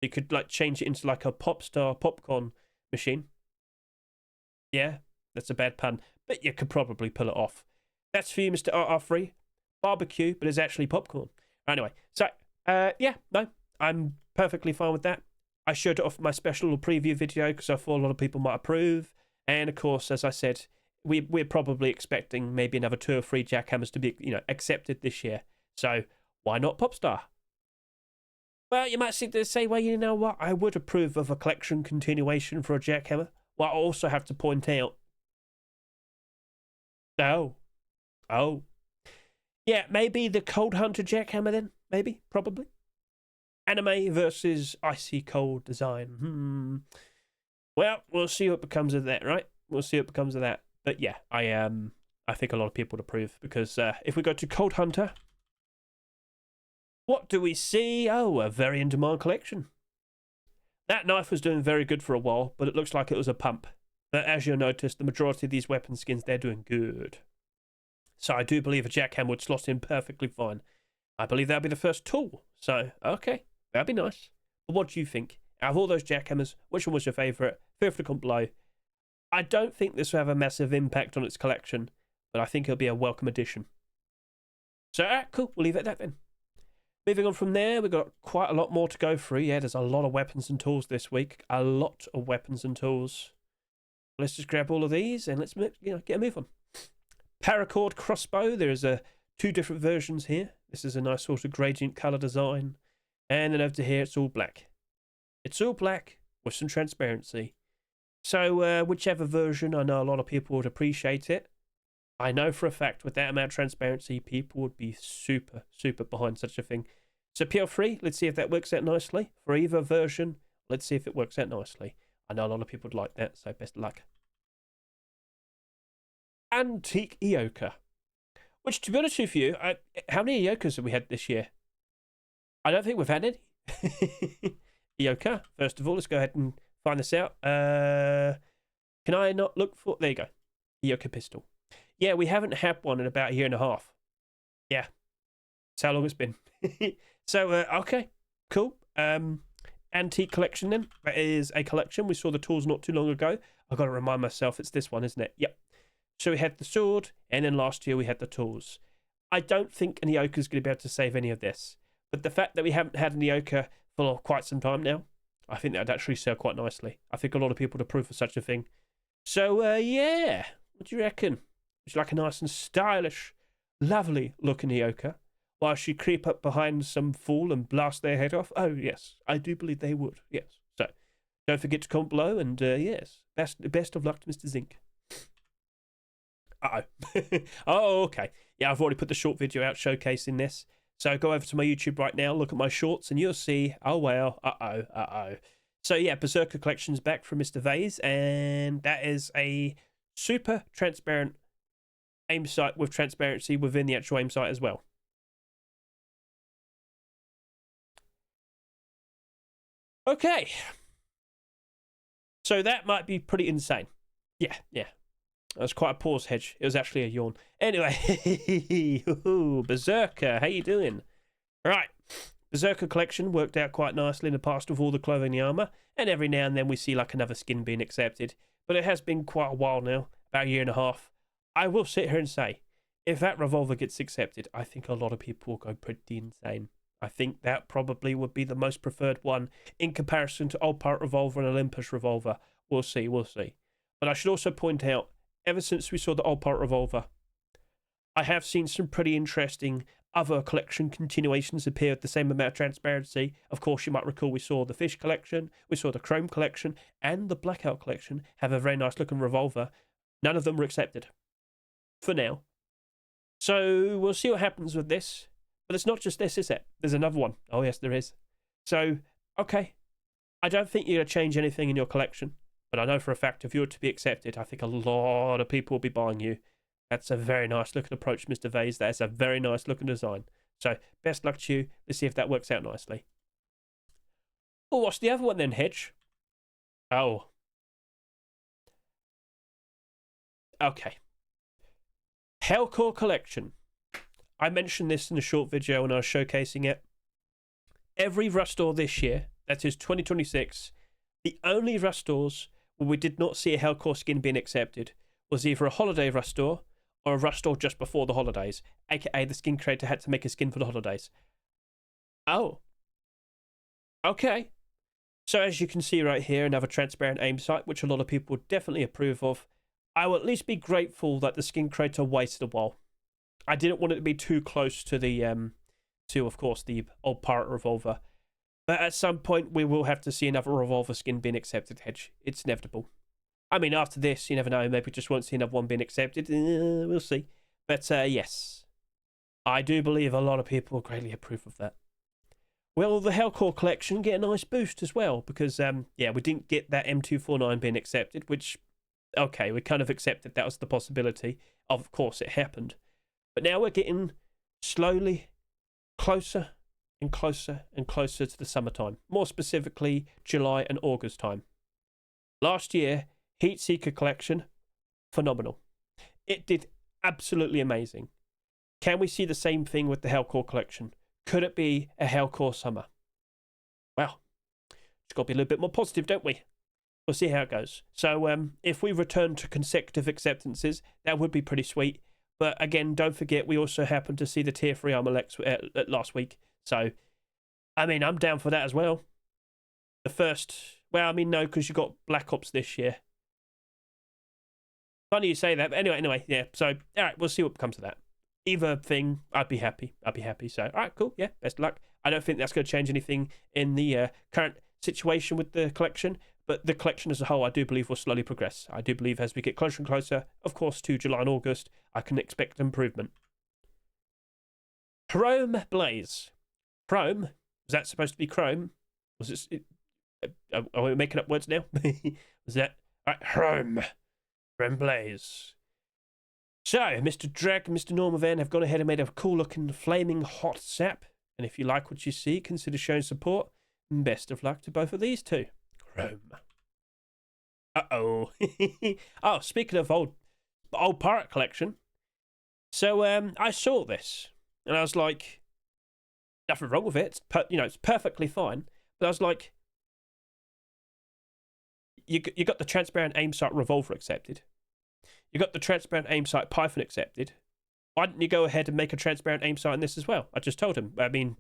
You could, like, change it into, like, a Popstar popcorn machine. Yeah, that's a bad pun. But you could probably pull it off. That's for you, Mr. R3. Barbecue, but it's actually popcorn. Anyway, so, yeah, no, I'm perfectly fine with that. I showed it off my special preview video because I thought a lot of people might approve. And, of course, as I said, we're probably expecting maybe another 2 or 3 jackhammers to be, you know, accepted this year. So, why not Popstar? Well, you might say, well, you know what? I would approve of a collection continuation for a jackhammer. Well, I also have to point out... Oh. Yeah, maybe the Cold Hunter jackhammer then? Maybe? Probably? Anime versus icy cold design. Well, we'll see what becomes of that, right? We'll see what becomes of that. But yeah, I think a lot of people would approve because if we go to Cold Hunter, what do we see? Oh, a very in-demand collection. That knife was doing very good for a while, but it looks like it was a pump. But as you'll notice, the majority of these weapon skins, they're doing good. So I do believe a jackhammer would slot in perfectly fine. I believe that'll be the first tool. So, okay, that'd be nice. But what do you think? Out of all those jackhammers, which one was your favourite? Feel free to comment below. I don't think this will have a massive impact on its collection, but I think it'll be a welcome addition. So, cool. We'll leave it at that then. Moving on from there, we've got quite a lot more to go through. Yeah, there's a lot of weapons and tools this week. A lot of weapons and tools. Let's just grab all of these and let's get a move on. Paracord crossbow. There's 2 different versions here. This is a nice sort of gradient colour design. And then over to here, it's all black. It's all black with some transparency. So whichever version, I know a lot of people would appreciate it. I know for a fact with that amount of transparency, people would be super, super behind such a thing. So PL3, let's see if that works out nicely. For either version, let's see if it works out nicely. I know a lot of people would like that, so best of luck. Antique EOKA. Which, to be honest with you, how many EOKAs have we had this year? I don't think we've had any. EOKA, first of all, let's go ahead and find this out. Can I not look for... There you go. EOKA pistol. Yeah, we haven't had one in about a year and a half. Yeah. That's how long it's been. So, okay. Cool. Antique collection then. That is a collection. We saw the tools not too long ago. I've got to remind myself it's this one, isn't it? Yep. So we had the sword, and then last year we had the tools. I don't think an EOKA is going to be able to save any of this. But the fact that we haven't had an EOKA for quite some time now, I think that would actually sell quite nicely. I think a lot of people would approve of such a thing. So, yeah. What do you reckon? Would you like a nice and stylish, lovely looking EOKA? While she creep up behind some fool and blast their head off? Oh, yes. I do believe they would. Yes. So, don't forget to comment below. And, yes. Best of luck to Mr. Zink. Uh-oh. Oh, okay. Yeah, I've already put the short video out showcasing this. So go over to my YouTube right now, look at my shorts, and you'll see, oh, well, uh-oh. So, yeah, Berserker Collection's back from Mr. Vase, and that is a super transparent aim sight with transparency within the actual aim sight as well. Okay. So that might be pretty insane. Yeah. That was quite a pause, Hedge. It was actually a yawn. Anyway, Berserker, how you doing? Right, Berserker collection worked out quite nicely in the past with all the clothing and the armour, and every now and then we see like another skin being accepted. But it has been quite a while now, about a year and a half. I will sit here and say, if that Revolver gets accepted, I think a lot of people will go pretty insane. I think that probably would be the most preferred one in comparison to Old Pirate Revolver and Olympus Revolver. We'll see. But I should also point out, ever since we saw the Old Pirate Revolver, I have seen some pretty interesting other collection continuations appear with the same amount of transparency. Of course, you might recall we saw the Fish collection, we saw the Chrome collection, and the Blackout collection have a very nice looking revolver. None of them were accepted. For now. So, we'll see what happens with this. But it's not just this, is it? There's another one. Oh, yes, there is. So, okay. I don't think you're going to change anything in your collection. But I know for a fact if you were to be accepted, I think a lot of people will be buying you. That's a very nice looking approach, Mr. Vase. That's a very nice looking design. So, best luck to you. Let's see if that works out nicely. Oh, what's the other one then, Hedge? Oh. Okay. HellCore collection. I mentioned this in a short video when I was showcasing it. Every Rustore this year, that is 2026, the only Rustores where we did not see a HellCore skin being accepted was either a holiday Rustore or a Rustore just before the holidays, aka the skin creator had to make a skin for the holidays. Oh. Okay. So as you can see right here, another transparent aim sight, which a lot of people would definitely approve of. I will at least be grateful that the skin creator waited a while. I didn't want it to be too close to the, of course, the Old Pirate Revolver. But at some point, we will have to see another Revolver skin being accepted, Hedge. It's inevitable. I mean, after this, you never know. Maybe we just won't see another one being accepted. We'll see. But, yes. I do believe a lot of people will greatly approve of that. Will the HellCore collection get a nice boost as well? Because, yeah, we didn't get that M249 being accepted, which, okay, we kind of accepted that was the possibility. Of course, it happened. But now we're getting slowly closer and closer and closer to the summertime. More specifically, July and August time. Last year, Heatseeker collection, phenomenal. It did absolutely amazing. Can we see the same thing with the HellCore collection? Could it be a HellCore summer? Well, it's got to be a little bit more positive, don't we? We'll see how it goes. So if we return to consecutive acceptances, that would be pretty sweet. But again, don't forget, we also happened to see the Tier 3 Armour last week. So, I mean, I'm down for that as well. The first... Well, I mean, no, because you got Black Ops this year. Funny you say that. But anyway, yeah. So, all right, we'll see what comes of that. Either thing, I'd be happy. So, all right, cool. Yeah, best of luck. I don't think that's going to change anything in the current situation with the collection. But the collection as a whole, I do believe, will slowly progress. I do believe as we get closer and closer, of course, to July and August, I can expect improvement. Chrome Blaze. Chrome? Was that supposed to be Chrome? Was this... Are we making up words now? Was that... All right, Chrome. Chrome Blaze. So, Mr. Drag and Mr. Normavan have gone ahead and made a cool-looking flaming hot sap. And if you like what you see, consider showing support. Best of luck to both of these two. Chrome. Uh-oh. Oh, speaking of old pirate collection. So, I saw this. And I was like, nothing wrong with it. It's perfectly fine. But I was like, you got the transparent aim sight Revolver accepted. You got the transparent aim sight Python accepted. Why didn't you go ahead and make a transparent aim sight in this as well? I just told him. I mean,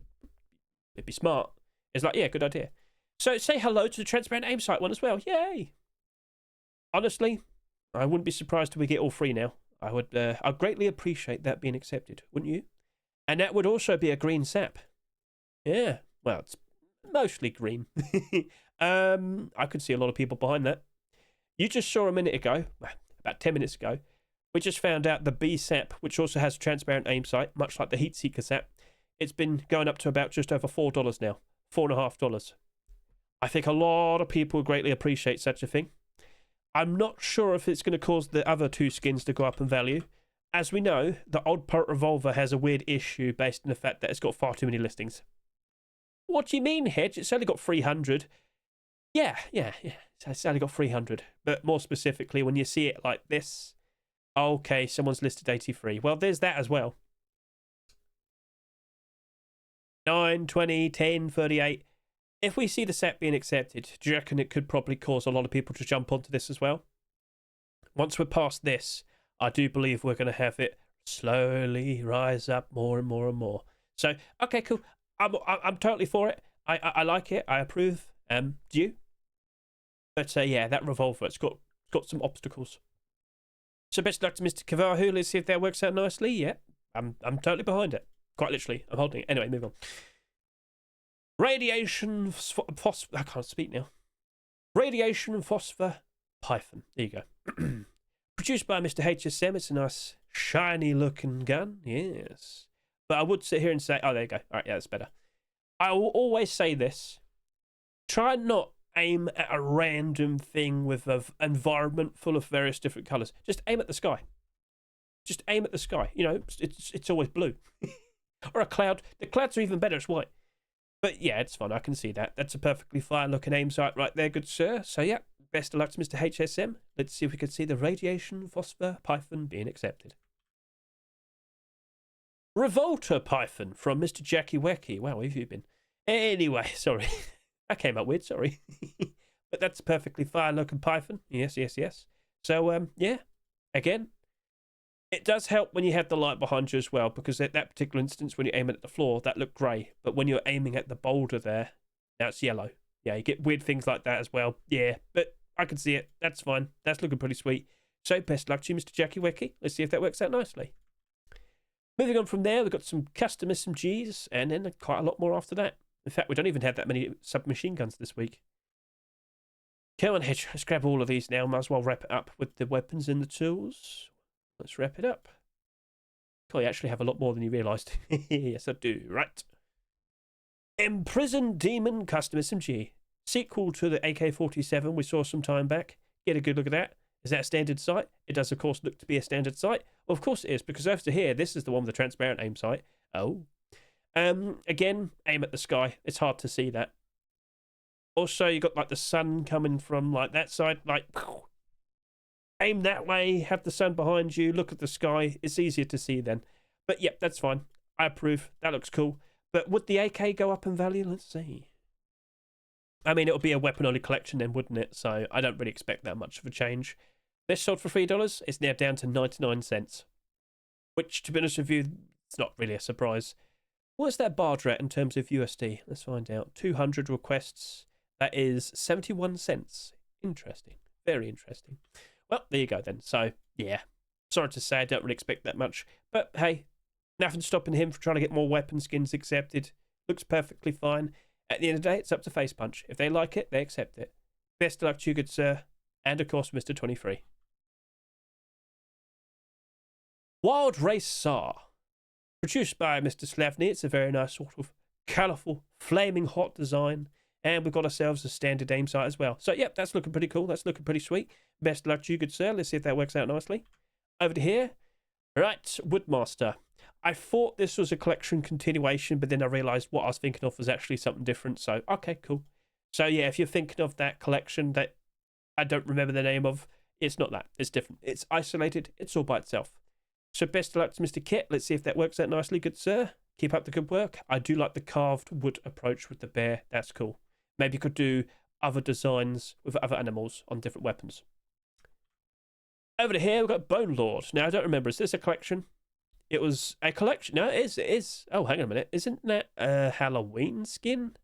it'd be smart. It's like, yeah, good idea. So say hello to the transparent aim sight one as well. Yay! Honestly, I wouldn't be surprised if we get all three now. I'd greatly appreciate that being accepted, wouldn't you? And that would also be a green sap. Yeah, well, it's mostly green. I could see a lot of people behind that. You just saw a minute ago, about 10 minutes ago, we just found out the B sap, which also has a transparent aim sight, much like the Heat Seeker sap. It's been going up to about just over $4 now. $4.50. I think a lot of people greatly appreciate such a thing. I'm not sure if it's going to cause the other two skins to go up in value. As we know, the Old Pirate Revolver has a weird issue based on the fact that it's got far too many listings. What do you mean, Hedge? It's only got 300. Yeah. It's only got 300. But more specifically, when you see it like this, okay, someone's listed 83. Well, there's that as well. 9, 20, 10, 38. If we see the set being accepted, do you reckon it could probably cause a lot of people to jump onto this as well? Once we're past this, I do believe we're going to have it slowly rise up more and more and more. So, okay, cool. I'm totally for it. I like it. I approve. Do you? But yeah, that Revolver, it's got some obstacles. So best of luck to Mr. Kavahu. Let's see if that works out nicely. Yeah, I'm totally behind it. Quite literally, I'm holding it. Anyway, move on. Radiation phosphor. I can't speak now. Radiation phosphor Python. There you go. Produced by Mr. HSM. It's a nice shiny looking gun. Yes. But I would sit here and say, oh, there you go. All right, yeah, that's better. I will always say this. Try not aim at a random thing with an environment full of various different colours. Just aim at the sky. Just aim at the sky. You know, it's always blue. Or a cloud. The clouds are even better. It's white. But yeah, it's fun. I can see that. That's a perfectly fine looking aim sight right there, good sir. So yeah, best of luck to Mr. HSM. Let's see if we can see the Radiation Phosphor Python being accepted. Revolter Python from Mr. Jackie Wacky. Wow, where have you been? Anyway, sorry. That came up weird, sorry. But that's a perfectly fine looking Python. Yes. So, yeah, again, it does help when you have the light behind you as well, because at that particular instance, when you're aiming at the floor, that looked grey. But when you're aiming at the boulder there, now it's yellow. Yeah, you get weird things like that as well. Yeah, but I can see it. That's fine. That's looking pretty sweet. So, best luck to you, Mr. Jackie Wacky. Let's see if that works out nicely. Moving on from there, we've got some custom SMGs, and then quite a lot more after that. In fact, we don't even have that many submachine guns this week. Come on, Hedge. Let's grab all of these now. Might as well wrap it up with the weapons and the tools. Let's wrap it up. Cool, you actually have a lot more than you realised. Yes, I do. Right. Imprisoned Demon Custom SMG. Sequel to the AK-47 we saw some time back. Get a good look at that. Is that a standard sight? It does, of course, look to be a standard sight. Well, of course it is, because over here, this is the one with the transparent aim sight. Oh. Again, aim at the sky. It's hard to see that. Also, you got like the sun coming from like that side. Like, aim that way, have the sun behind you, look at the sky. It's easier to see then. But yep, that's fine. I approve. That looks cool. But would the AK go up in value? Let's see. I mean, it would be a weapon-only collection then, wouldn't it? So I don't really expect that much of a change. This sold for $3. It's now down to 99 cents. which, to be honest with you, it's not really a surprise. What's that barge at in terms of USD? Let's find out. 200 requests. That is 71 cents. Interesting. Very interesting. Well, there you go then. So, yeah. Sorry to say, I don't really expect that much. But, hey, nothing stopping him from trying to get more weapon skins accepted. Looks perfectly fine. At the end of the day, it's up to Face Punch. If they like it, they accept it. Best of luck to you, good sir. And, of course, Mr. 23. Wild Race SAR. Produced by Mr. Slavny. It's a very nice sort of colourful, flaming hot design. And we've got ourselves a standard aim sight as well. So, yep, that's looking pretty cool. That's looking pretty sweet. Best of luck to you, good sir. Let's see if that works out nicely. Over to here. Right, Woodmaster. I thought this was a collection continuation, but then I realised what I was thinking of was actually something different. So, okay, cool. So, yeah, if you're thinking of that collection that I don't remember the name of, it's not that. It's different. It's isolated. It's all by itself. So, best of luck to Mr. Kit. Let's see if that works out nicely, good sir. Keep up the good work. I do like the carved wood approach with the bear. That's cool. Maybe you could do other designs with other animals on different weapons. Over to here, we've got Bonelord. Now, I don't remember. Is this a collection? It was a collection. No, it is. Oh, hang on a minute. Isn't that a Halloween skin?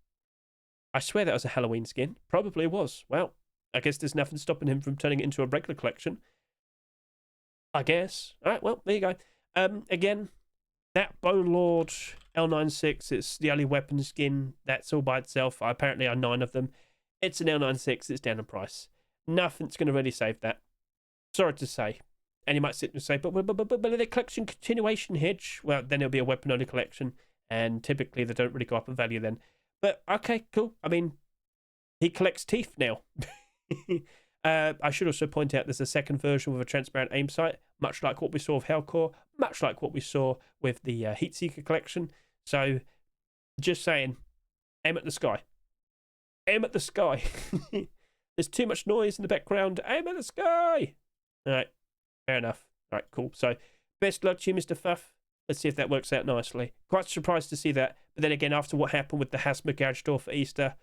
I swear that was a Halloween skin. Probably was. Well, I guess there's nothing stopping him from turning it into a regular collection. I guess. All right, well, there you go. Again, that Bonelord L96, it's the only weapon skin. That's all by itself. Apparently, are 9 of them. It's an L96. It's down in price. Nothing's going to really save that. Sorry to say. And you might sit and say, but the collection continuation, Hedge. Well, then it'll be a weapon-only collection. And typically, they don't really go up in value then. But, okay, cool. I mean, he collects teeth now. I should also point out there's a second version with a transparent aim sight, much like what we saw with HellCore, much like what we saw with the Heatseeker collection. So, just saying, aim at the sky. Aim at the sky. There's too much noise in the background. Aim at the sky. All right, fair enough. All right, cool. So, best luck to you, Mr. Fuff. Let's see if that works out nicely. Quite surprised to see that. But then again, after what happened with the Hasma garage door for Easter,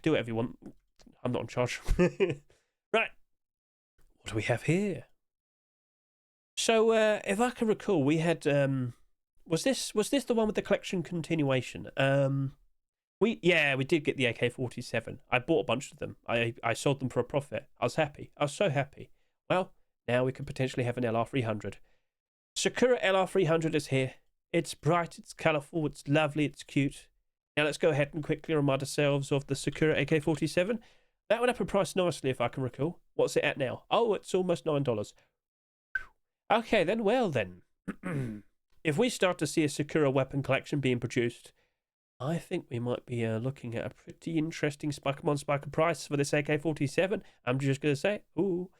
do whatever you want. I'm not in charge. Right. What do we have here? So, if I can recall, we had was this the one with the collection continuation? We did get the AK-47. I bought a bunch of them. I sold them for a profit. I was happy. I was so happy. Well, now we could potentially have an LR300. Sakura LR300 is here. It's bright, it's colourful, it's lovely, it's cute. Now let's go ahead and quickly remind ourselves of the Sakura AK-47. That went up in price nicely, if I can recall. What's it at now? Oh, it's almost $9. Okay, then, well then. If we start to see a Sakura weapon collection being produced, I think we might be looking at a pretty interesting spike of price for this AK-47. I'm just going to say, ooh.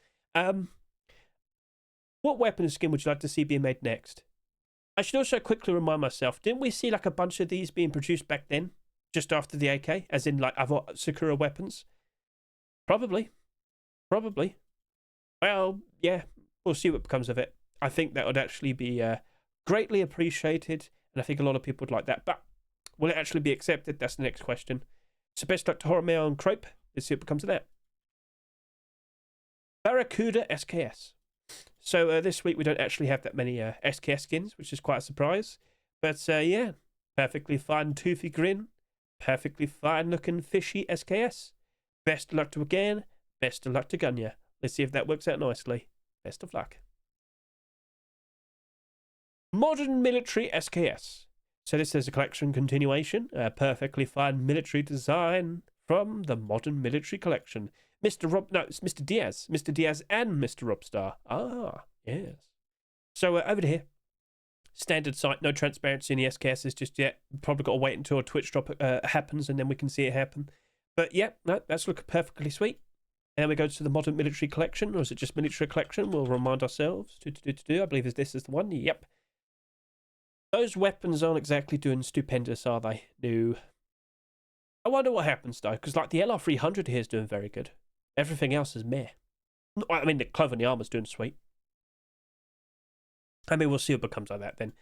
What weapon skin would you like to see being made next? I should also quickly remind myself, didn't we see like a bunch of these being produced back then? Just after the AK? As in like other Sakura weapons? Probably. Well, yeah, we'll see what becomes of it. I think that would actually be greatly appreciated, and I think a lot of people would like that. But will it actually be accepted? That's the next question. So best luck to Horror and Crope. Let's see what becomes of that. Barracuda SKS. So this week we don't actually have that many SKS skins, which is quite a surprise. But yeah, perfectly fine toothy grin. Perfectly fine looking fishy SKS. Best of luck to again. Best of luck to Gunya. Let's see if that works out nicely. Best of luck. Modern Military SKS. So this is a collection continuation. A perfectly fine military design from the Modern Military Collection. It's Mr. Diaz. Mr. Diaz and Mr. Robstar. Ah, yes. So over to here. Standard sight, no transparency in the SKSs just yet. Probably got to wait until a Twitch drop happens and then we can see it happen. But yeah, no, that's looking perfectly sweet. And then we go to the Modern Military Collection, or is it just Military Collection? We'll remind ourselves. I believe this is the one. Yep. Those weapons aren't exactly doing stupendous, are they? No. I wonder what happens though, because like the LR300 here is doing very good. Everything else is meh. I mean, the clothing and the armor's doing sweet. I mean, we'll see what becomes of that then.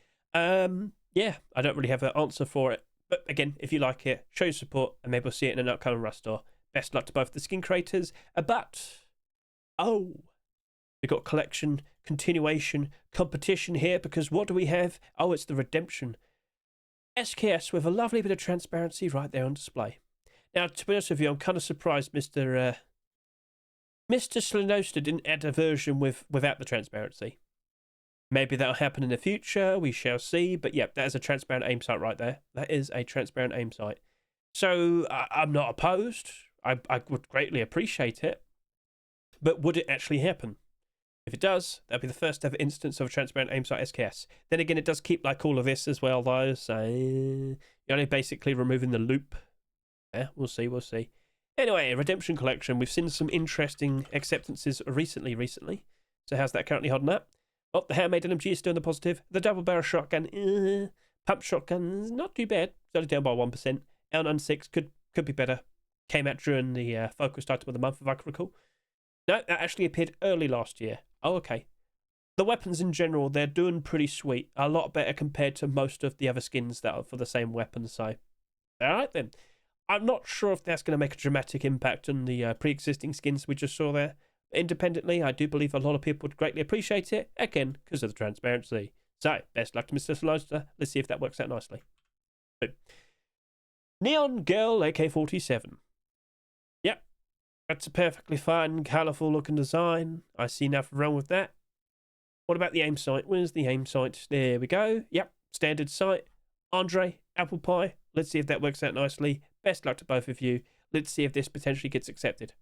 Yeah, I don't really have an answer for it. But again, if you like it, show your support, and maybe we'll see it in an upcoming Rust store. Best luck to both the skin creators. But, oh, we've got collection continuation competition here, because what do we have? Oh, it's the Redemption SKS with a lovely bit of transparency right there on display. Now, to be honest with you, I'm kind of surprised Mr. Slinoster didn't add a version without the transparency. Maybe that'll happen in the future, we shall see. But yeah, that is a transparent aim sight right there. That is a transparent aim sight. So I'm not opposed. I would greatly appreciate it. But would it actually happen? If it does, that'll be the first ever instance of a transparent aim sight SKS. Then again, it does keep like all of this as well, though. So you're only basically removing the loop. Yeah, we'll see, we'll see. Anyway, Redemption Collection. We've seen some interesting acceptances recently. So how's that currently holding up? Oh, the handmade LMG is still in the positive. The double barrel shotgun, pump shotgun, not too bad. It's only down by 1%. L96 could be better. Came out during the focused item of the month, if I can recall. No, that actually appeared early last year. Oh, okay. The weapons in general, they're doing pretty sweet. A lot better compared to most of the other skins that are for the same weapon. So, alright then. I'm not sure if that's going to make a dramatic impact on the pre-existing skins we just saw there. Independently, I do believe a lot of people would greatly appreciate it, again, because of the transparency. So, best luck to Mr. Slinoster. Let's see if that works out nicely. Neon Girl AK-47. Yep, that's a perfectly fine, colourful looking design. I see nothing wrong with that. What about the aim sight? Where's the aim sight? There we go. Yep, standard sight. Andre, apple pie. Let's see if that works out nicely. Best luck to both of you. Let's see if this potentially gets accepted.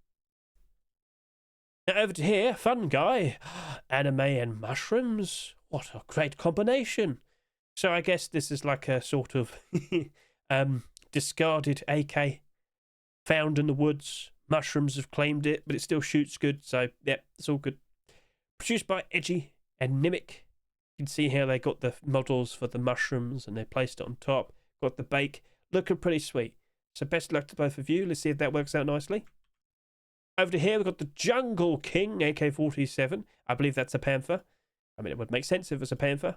Now over to here, fun guy. Anime and mushrooms. What a great combination. So I guess this is like a sort of discarded AK found in the woods. Mushrooms have claimed it, but it still shoots good. So yeah, it's all good. Produced by Edgy and Mimic. You can see here they got the models for the mushrooms and they placed it on top. Got the bake. Looking pretty sweet. So best luck to both of you. Let's see if that works out nicely. Over to here, we've got the Jungle King AK-47. I believe that's a Panther. I mean, it would make sense if it's a Panther.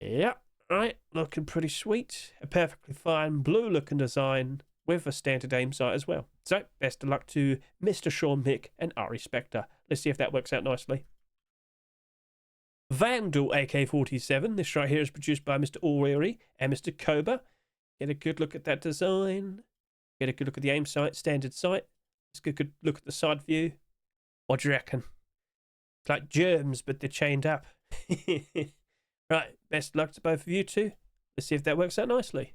Yeah, right. Looking pretty sweet. A perfectly fine blue-looking design with a standard aim sight as well. So, best of luck to Mr. Sean Mick and Ari Spectre. Let's see if that works out nicely. Vandal AK-47. This right here is produced by Mr. O'Reilly and Mr. Koba. Get a good look at that design. Get a good look at the aim sight, standard sight. Let's get a good look at the side view. What do you reckon? It's like germs, but they're chained up. Right, best luck to both of you two. Let's see if that works out nicely.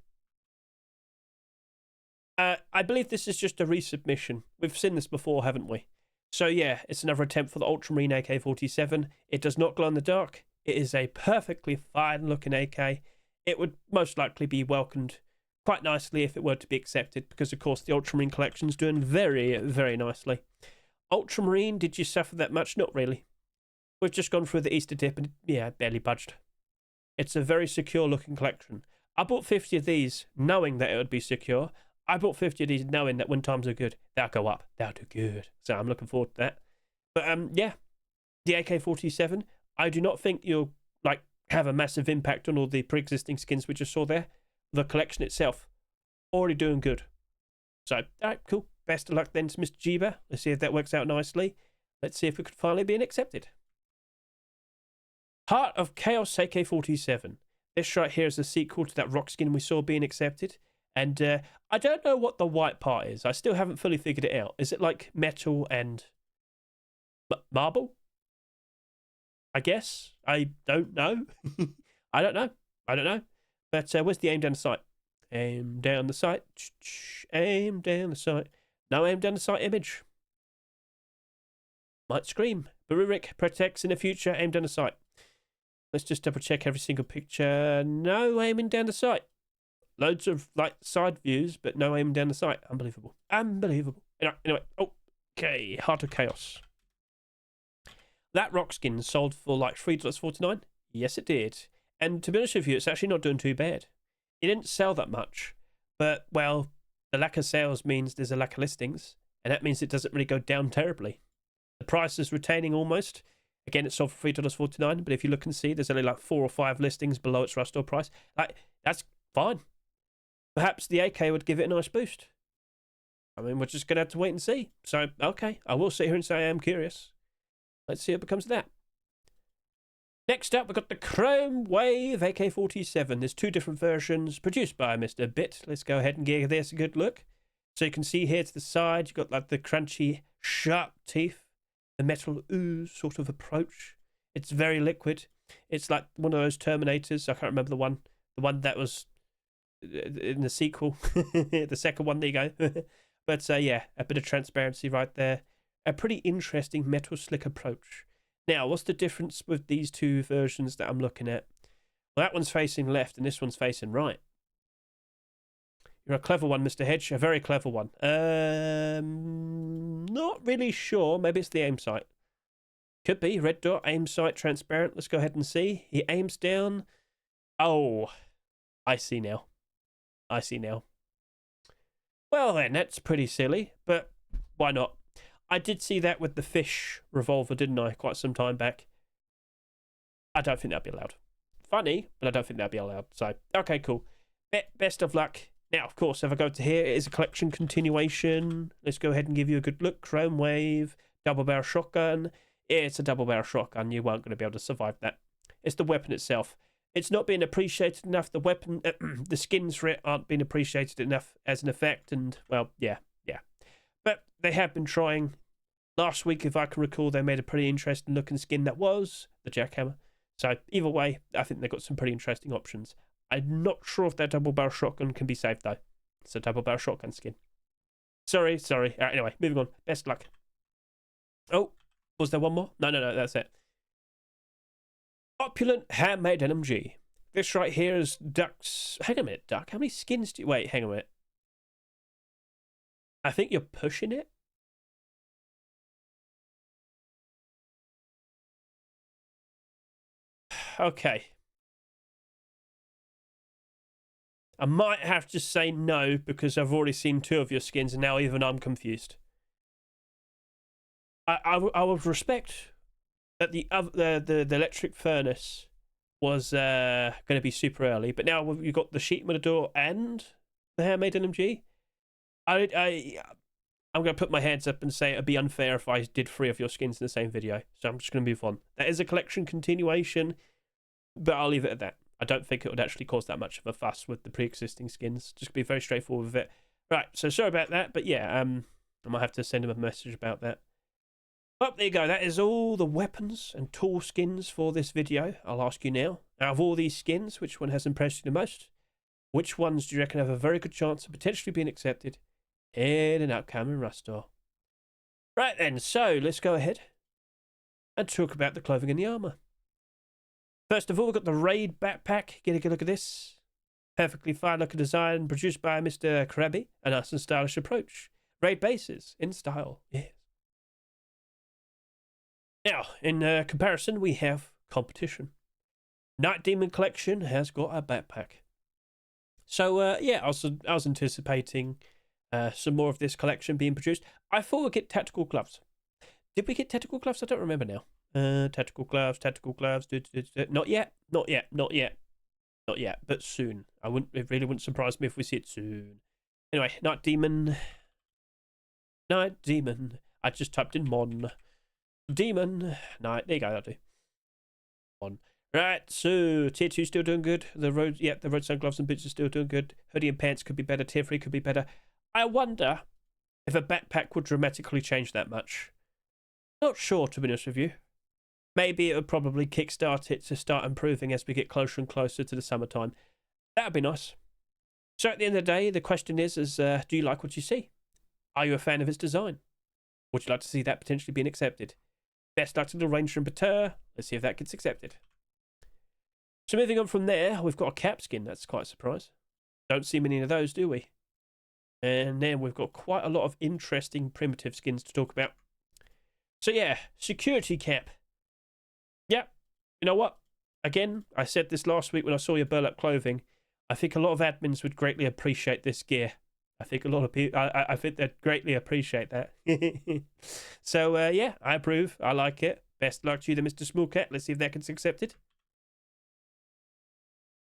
I believe this is just a resubmission. We've seen this before, haven't we? So yeah, it's another attempt for the Ultramarine AK-47. It does not glow in the dark. It is a perfectly fine looking AK. It would most likely be welcomed quite nicely if it were to be accepted, because of course the Ultramarine collection is doing very, very nicely. Ultramarine, did you suffer that much? Not really. We've just gone through the Easter dip and yeah, barely budged. It's a very secure looking collection. I bought 50 of these knowing that it would be secure. I bought 50 of these knowing that when times are good, they'll go up. They'll do good. So I'm looking forward to that. But yeah, the AK-47, I do not think you'll like have a massive impact on all the pre-existing skins we just saw there. The collection itself, already doing good. So, alright, cool. Best of luck then to Mr. Jeeba. Let's see if that works out nicely. Let's see if it could finally be accepted. Heart of Chaos AK-47. This right here is a sequel to that rock skin we saw being accepted. And I don't know what the white part is. I still haven't fully figured it out. Is it like metal and marble? I guess. I don't know. I don't know. But where's the aim down the sight? Aim down the sight. Aim down the sight. No aim down the sight image. Might scream. Barurik protects in the future. Aim down the sight. Let's just double check every single picture. No aiming down the sight. Loads of like side views, but no aiming down the sight. Unbelievable. Unbelievable. Anyway. Okay. Heart of Chaos. That rock skin sold for like $3.49. Yes, it did. And to be honest with you, it's actually not doing too bad. It didn't sell that much. But, well, the lack of sales means there's a lack of listings. And that means it doesn't really go down terribly. The price is retaining almost. Again, it sold for $3.49. But if you look and see, there's only like 4 or 5 listings below its rust store price. Like, that's fine. Perhaps the AK would give it a nice boost. I mean, we're just going to have to wait and see. So, okay, I will sit here and say I am curious. Let's see what becomes of that. Next up, we've got the Chrome Wave AK-47. There's two different versions produced by Mr. Bit. Let's go ahead and give this a good look. So you can see here to the side, you've got like the crunchy, sharp teeth, the metal ooze sort of approach. It's very liquid. It's like one of those Terminators. I can't remember the one that was in the sequel, the second one. There you go. But yeah, a bit of transparency right there. A pretty interesting metal slick approach. Now, what's the difference with these two versions that I'm looking at? Well, that one's facing left and this one's facing right. You're a clever one, Mr. Hedge. A very clever one. Not really sure. Maybe it's the aim sight. Could be. Red dot, aim sight, transparent. Let's go ahead and see. He aims down. Oh, I see now. I see now. Well then, that's pretty silly, but why not? I did see that with the fish revolver, didn't I, quite some time back. I don't think that'd be allowed. Funny, but I don't think that'd be allowed. So, okay, cool. Best of luck. Now, of course, if I go to here, it is a collection continuation. Let's go ahead and give you a good look. Chrome Wave, double barrel shotgun. It's a double barrel shotgun. You weren't going to be able to survive that. It's the weapon itself. It's not being appreciated enough. The weapon, the skins for it aren't being appreciated enough as an effect. And, well, yeah. But they have been trying. Last week, if I can recall, they made a pretty interesting looking skin that was the Jackhammer. So either way, I think they've got some pretty interesting options. I'm not sure if that double barrel shotgun can be saved though. It's a double barrel shotgun skin. Sorry. Anyway, moving on. Best luck. Oh, was there one more? No, that's it. Opulent HMLMG. This right here is Duck's. Hang on a minute, Duck. How many skins do you... Wait, hang on a minute. I think you're pushing it. Okay. I might have to say no because I've already seen two of your skins and now even I'm confused. I would respect that the electric furnace was going to be super early, but now you've got the sheet door and the handmade LMG. I'm going to put my hands up and say it'd be unfair if I did 3 of your skins in the same video. So I'm just going to move on. That is a collection continuation, but I'll leave it at that. I don't think it would actually cause that much of a fuss with the pre-existing skins. Just be very straightforward with it. Right, so sorry about that, but yeah, I might have to send him a message about that. Well, there you go. That is all the weapons and tool skins for this video. I'll ask you now, out of all these skins, which one has impressed you the most? Which ones do you reckon have a very good chance of potentially being accepted in an upcoming Rustar? Right then, so let's go ahead and talk about the clothing and the armour. First of all, we've got the Raid backpack. Get a good look at this. Perfectly fine looking design, produced by Mr. Krabby. A nice and stylish approach. Raid bases in style, yes. Now, in comparison, we have competition. Night Demon Collection has got a backpack. So, yeah, I was anticipating some more of this collection being produced. I thought we'd get tactical gloves. Did we get tactical gloves? I don't remember now. Tactical gloves. Not yet, but soon. It really wouldn't surprise me if we see it soon. Anyway, Night Demon. I just typed in Mon. Demon. Night. There you go, that'll do. Mon. Right, so Tier 2 still doing good. The Roadsign gloves and boots are still doing good. Hoodie and pants could be better. Tier 3 could be better. I wonder if a backpack would dramatically change that much. Not sure, to be honest with you. Maybe it would probably kickstart it to start improving as we get closer and closer to the summertime. That would be nice. So at the end of the day, the question is do you like what you see? Are you a fan of its design? Would you like to see that potentially being accepted? Best luck to the Ranger and Pater. Let's see if that gets accepted. So moving on from there, we've got a cap skin. That's quite a surprise. Don't see many of those, do we? And then we've got quite a lot of interesting primitive skins to talk about. So yeah, security cap. Yep. You know what? Again, I said this last week when I saw your burlap clothing. I think a lot of admins would greatly appreciate this gear. I think a lot of people, I think they'd greatly appreciate that. So, yeah, I approve. I like it. Best luck to you, Mr. Smallcat. Let's see if that gets accepted.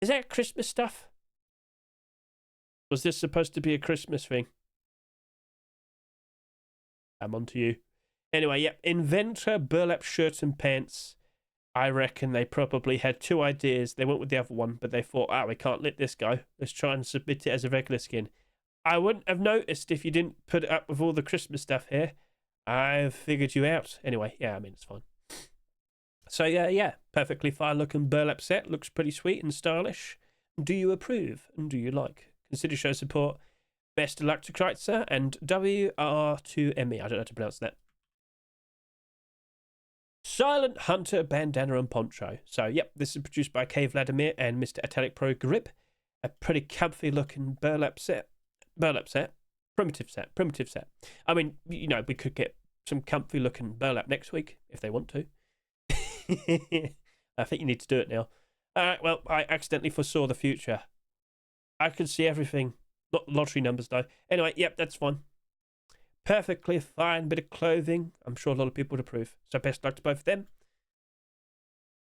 Is that Christmas stuff? Was this supposed to be a Christmas thing? I'm on to you. Anyway, yep. Inventor burlap shirts and pants. I reckon they probably had two ideas. They went with the other one, but they thought, we can't let this go. Let's try and submit it as a regular skin. I wouldn't have noticed if you didn't put it up with all the Christmas stuff here. I've figured you out. Anyway, yeah, I mean, it's fine. So, yeah, perfectly fine looking burlap set. Looks pretty sweet and stylish. Do you approve? And do you like? Consider show support. Best of luck to Kreitzer and WR2ME. I don't know how to pronounce that. Silent Hunter Bandana and Poncho. So, yep, this is produced by K. Vladimir and Mr. Italic Pro Grip. A pretty comfy looking burlap set. Primitive set. I mean, you know, we could get some comfy looking burlap next week if they want to. I think you need to do it now. Alright, well, I accidentally foresaw the future. I could see everything. Not lottery numbers, though. Anyway, yep, that's fine. Perfectly fine bit of clothing. I'm sure a lot of people would approve. So best luck to both of them.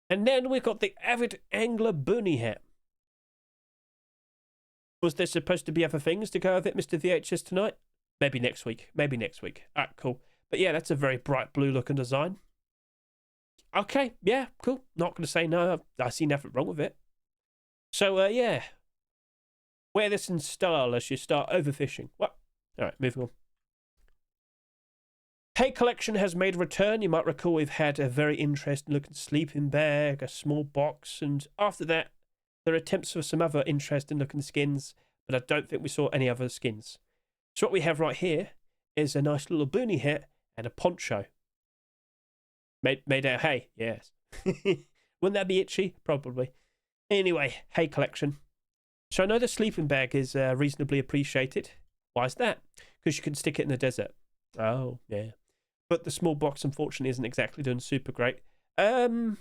And then we've got the Avid Angler Boonie Hat. Was there supposed to be other things to go with it, Mr. VHS, tonight? Maybe next week. Alright, cool. But yeah, that's a very bright blue looking design. Okay, yeah, cool. Not going to say no. I see nothing wrong with it. So, yeah. Wear this in style as you start overfishing. What? Alright, moving on. Hey Collection has made a return. You might recall we've had a very interesting looking sleeping bag, a small box, and after that, there are attempts for some other interesting looking skins, but I don't think we saw any other skins. So what we have right here is a nice little boonie hat and a poncho. Made out of hay, yes. Wouldn't that be itchy? Probably. Anyway, Hey Collection. So I know the sleeping bag is reasonably appreciated. Why is that? Because you can stick it in the desert. Oh, yeah. But the small box, unfortunately, isn't exactly doing super great. I mean,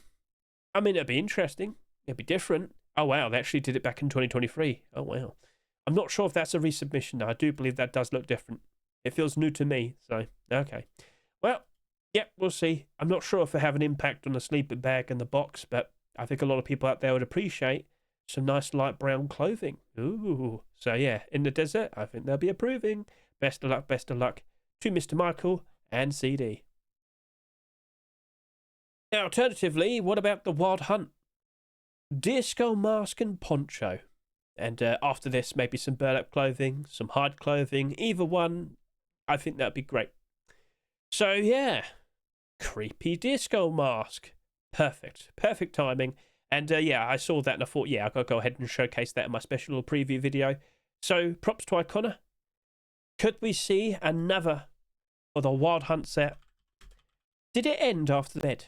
it'd be interesting. It'd be different. Oh, wow, they actually did it back in 2023. Oh, wow. I'm not sure if that's a resubmission, though. I do believe that does look different. It feels new to me, so, okay. Well, yeah, we'll see. I'm not sure if it have an impact on the sleeping bag and the box, but I think a lot of people out there would appreciate some nice light brown clothing. Ooh. So, yeah, in the desert, I think they'll be approving. Best of luck to Mr. Michael and CD. Now, alternatively, what about the Wild Hunt? Disco mask and poncho. And after this, maybe some burlap clothing, some hide clothing, either one. I think that'd be great. So, yeah. Creepy disco mask. Perfect timing. And yeah, I saw that and I thought, yeah, I've got to go ahead and showcase that in my special little preview video. So, props to Icona. Could we see another for the Wild Hunt set? Did it end after the bed?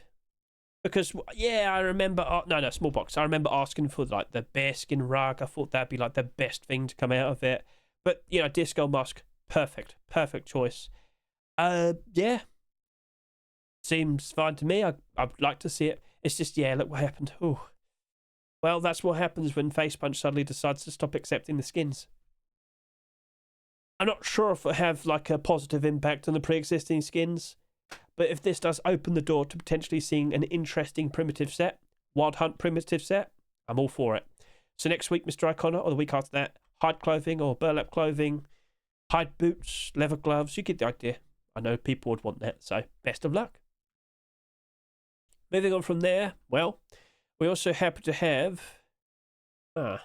Because, yeah, I remember... no, small box. I remember asking for, like, the bearskin rug. I thought that'd be, like, the best thing to come out of it. But, you know, disco mask, perfect choice. Yeah. Seems fine to me. I'd like to see it. It's just, yeah, look what happened. Ooh. Well, that's what happens when Facepunch suddenly decides to stop accepting the skins. I'm not sure if it have, like, a positive impact on the pre-existing skins. But if this does open the door to potentially seeing an interesting primitive set, Wild Hunt primitive set, I'm all for it. So next week, Mr. Icona, or the week after that, hide clothing or burlap clothing, hide boots, leather gloves, you get the idea. I know people would want that, so best of luck. Moving on from there, well, we also happen to have... Oh,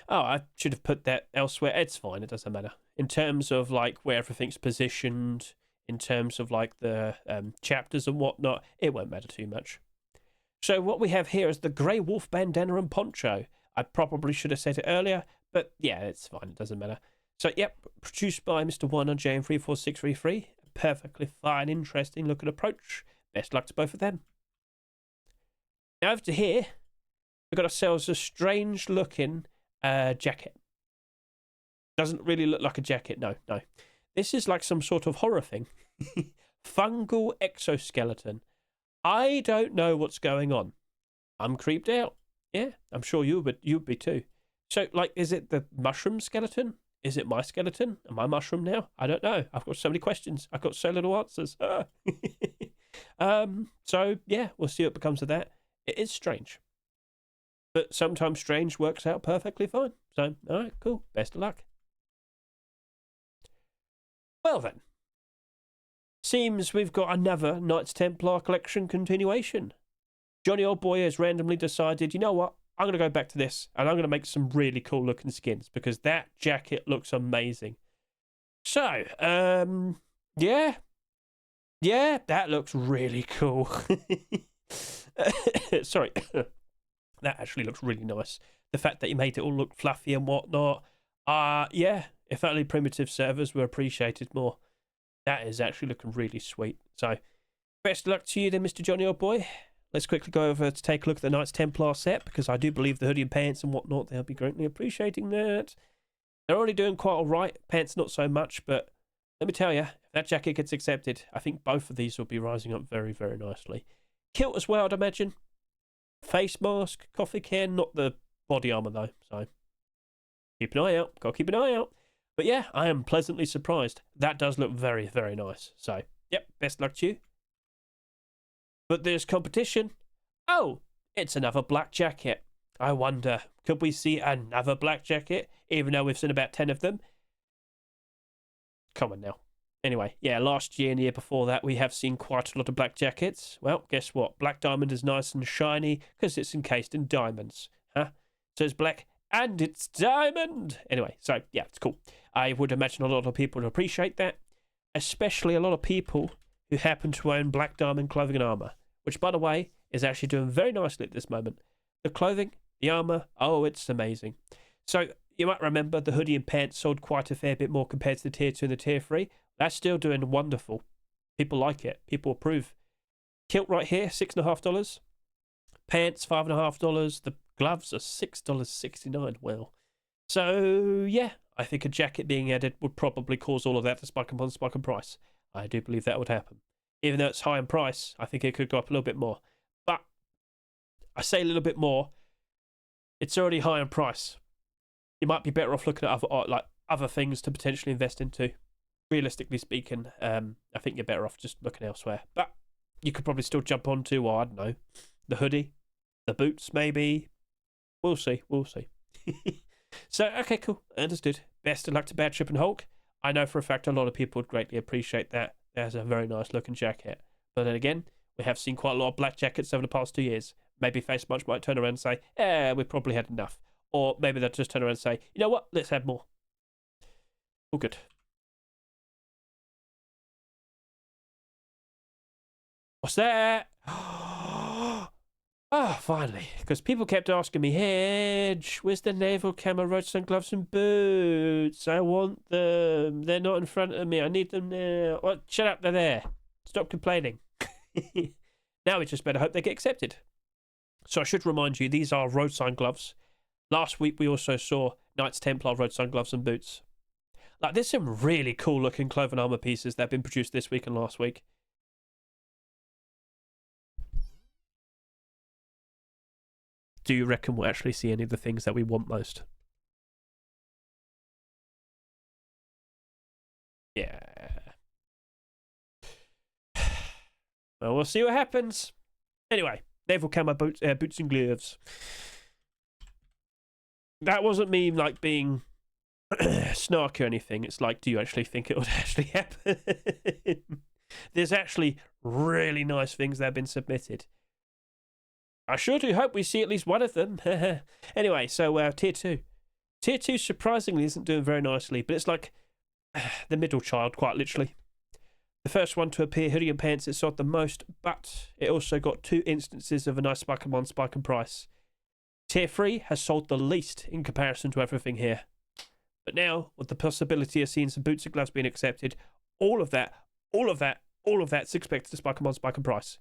I should have put that elsewhere. It's fine, it doesn't matter. In terms of, like, where everything's positioned... In terms of like the chapters and whatnot, it won't matter too much. So what we have here is the Grey Wolf Bandana and Poncho. I probably should have said it earlier, but yeah, it's fine. It doesn't matter. So, yep, produced by Mr. 1JM34633. Perfectly fine, interesting looking approach. Best luck to both of them. Now over to here, we've got ourselves a strange looking jacket. Doesn't really look like a jacket, no. This is like some sort of horror thing. Fungal exoskeleton. I don't know what's going on. I'm creeped out. Yeah, I'm sure you'd be too. So, like, is it the mushroom skeleton? Is it my skeleton? Am I mushroom now? I don't know. I've got so many questions. I've got so little answers. So, yeah, we'll see what becomes of that. It is strange. But sometimes strange works out perfectly fine. So, all right, cool. Best of luck. Well then, seems we've got another Knights Templar collection continuation. Johnny Old Boy has randomly decided, you know what? I'm going to go back to this, and I'm going to make some really cool looking skins, because that jacket looks amazing. So, yeah, that looks really cool. Sorry, that actually looks really nice. The fact that you made it all look fluffy and whatnot. Yeah, if only primitive servers were appreciated more. That is actually looking really sweet. So, best of luck to you then, Mr. Johnny Old Boy. Let's quickly go over to take a look at the Knights Templar set, because I do believe the hoodie and pants and whatnot, they'll be greatly appreciating that. They're already doing quite all right. Pants not so much, but let me tell you, if that jacket gets accepted, I think both of these will be rising up very, very nicely. Kilt as well, I'd imagine. Face mask, coffee can, not the body armour though, so keep an eye out. Got to keep an eye out. But yeah, I am pleasantly surprised. That does look very, very nice. So, yep, best luck to you. But there's competition. Oh, it's another black jacket. I wonder, could we see another black jacket, even though we've seen about 10 of them? Come on now. Anyway, yeah, last year and the year before that, we have seen quite a lot of black jackets. Well, guess what? Black diamond is nice and shiny because it's encased in diamonds. Huh? So it's black and it's diamond. Anyway, so yeah, it's cool. I would imagine a lot of people would appreciate that, especially a lot of people who happen to own black diamond clothing and armour, which, by the way, is actually doing very nicely at this moment. The clothing, the armour, oh, it's amazing. So you might remember the hoodie and pants sold quite a fair bit more compared to the tier 2 and the tier 3. That's still doing wonderful. People like it. People approve. Kilt right here, $6.50. Pants, $5.50. The gloves are $6.69. Well, so yeah, I think a jacket being added would probably cause all of that to spike upon spike in price. I do believe that would happen. Even though it's high in price, I think it could go up a little bit more. But I say a little bit more. It's already high in price. You might be better off looking at other things to potentially invest into. Realistically speaking, I think you're better off just looking elsewhere. But you could probably still jump onto, I don't know, the hoodie, the boots maybe. We'll see. We'll see. So, okay, cool. Understood. Best of luck to Bad Trip and Hulk. I know for a fact a lot of people would greatly appreciate that. That's a very nice looking jacket. But then again, we have seen quite a lot of black jackets over the past 2 years. Maybe Face Munch might turn around and say, we've probably had enough. Or maybe they'll just turn around and say, you know what, let's have more. All good. What's that? Oh, finally. Because people kept asking me, Hedge, where's the Naval Camo Roadsign gloves and boots? I want them. They're not in front of me. I need them now. Oh, shut up, they're there. Stop complaining. Now we just better hope they get accepted. So I should remind you, these are Roadsign gloves. Last week we also saw Knights Templar Roadsign gloves and boots. Like, there's some really cool looking clothing armor pieces that have been produced this week and last week. Do you reckon we'll actually see any of the things that we want most? Yeah. Well, we'll see what happens. Anyway, Naval Camo boots and gloves. That wasn't me like being snarky or anything. It's like, do you actually think it would actually happen? There's actually really nice things that have been submitted. I sure do hope we see at least one of them. Anyway, so tier 2. Tier 2 surprisingly isn't doing very nicely, but it's like the middle child, quite literally. The first one to appear, hoodie and pants, it sold the most, but it also got 2 instances of a nice spike in spike in price. Tier 3 has sold the least in comparison to everything here. But now, with the possibility of seeing some boots and gloves being accepted, all of that's expected to spike in price.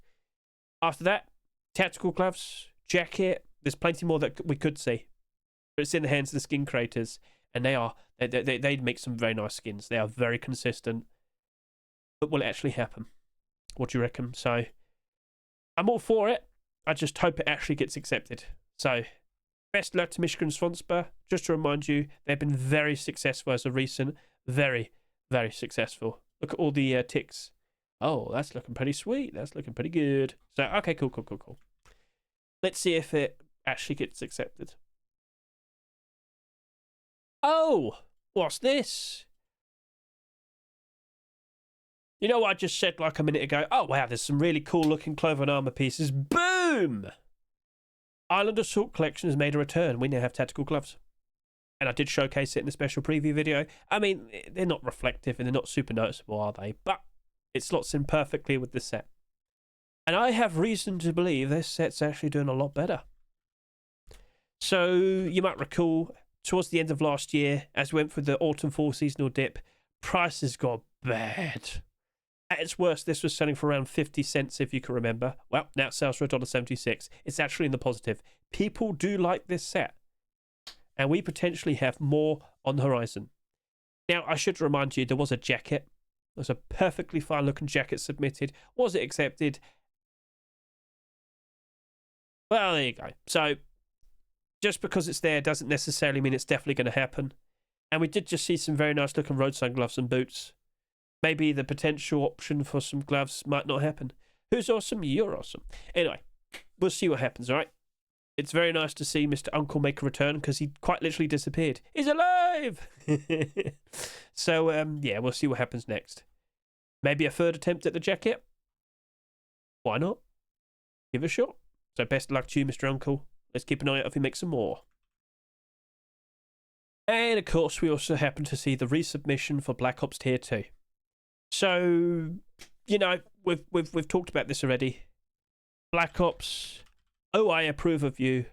After that, tactical gloves, jacket, there's plenty more that we could see. But it's in the hands of the skin creators, and they make some very nice skins. They are very consistent. But will it actually happen? What do you reckon? So, I'm all for it. I just hope it actually gets accepted. So, best luck to Michigan Sponsor. Just to remind you, they've been very successful as of recent. Very, very successful. Look at all the ticks. Oh, that's looking pretty sweet. That's looking pretty good. So, okay, cool. Let's see if it actually gets accepted. Oh, what's this? You know what I just said like a minute ago? Oh, wow, there's some really cool looking clothing armor pieces. Boom! Boom! Island Assault Collection has made a return. We now have tactical gloves. And I did showcase it in the special preview video. I mean, they're not reflective and they're not super noticeable, are they? But it slots in perfectly with the set. And I have reason to believe this set's actually doing a lot better. So you might recall, towards the end of last year, as we went through the autumn fall seasonal dip, prices got bad. At its worst, this was selling for around 50 cents, if you can remember. Well, now it sells for $1.76. It's actually in the positive. People do like this set. And we potentially have more on the horizon. Now, I should remind you, there was a jacket. There was a perfectly fine looking jacket submitted. Was it accepted? Well, there you go. So, just because it's there doesn't necessarily mean it's definitely going to happen. And we did just see some very nice looking Roadsign gloves and boots. Maybe the potential option for some gloves might not happen. Who's awesome? You're awesome. Anyway, we'll see what happens, all right? It's very nice to see Mr. Uncle make a return because he quite literally disappeared. He's alive! So, yeah, we'll see what happens next. Maybe a third attempt at the jacket? Why not? Give it a shot. So best of luck to you, Mr. Uncle. Let's keep an eye out if he makes some more. And, of course, we also happen to see the resubmission for Black Ops Tier 2. So, you know, we've talked about this already. Black Ops... Oh, I approve of you.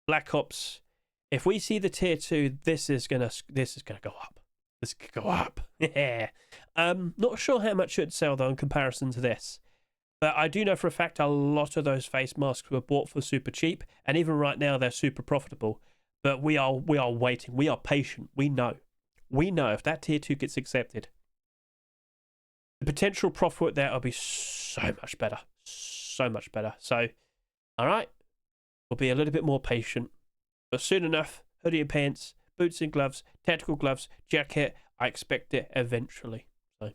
Black Ops. If we see the tier 2, this is gonna go up. This could go up. Yeah. Not sure how much it would sell though in comparison to this. But I do know for a fact a lot of those face masks were bought for super cheap, and even right now they're super profitable. But we are waiting. We are patient. We know if that tier 2 gets accepted, the potential profit there will be so much better. So much better. So, all right. We'll be a little bit more patient. But soon enough, hoodie and pants, boots and gloves, tactical gloves, jacket, I expect it eventually. So,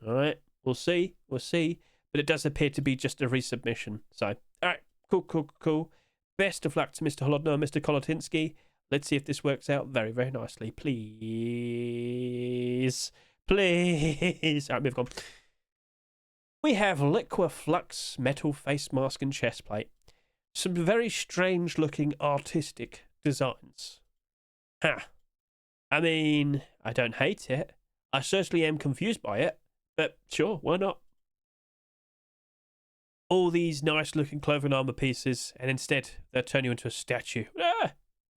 all right, we'll see. But it does appear to be just a resubmission. So, all right, cool. Best of luck to Mr. Holodno and Mr. Kolotinsky. Let's see if this works out very, very nicely. Please. All right, move on. We have Liqua Flux metal face mask and chest plate. Some very strange looking artistic designs. I mean, I don't hate it. I certainly am confused by it, but sure, why not? All these nice looking clothing armor pieces, and instead they'll turn you into a statue.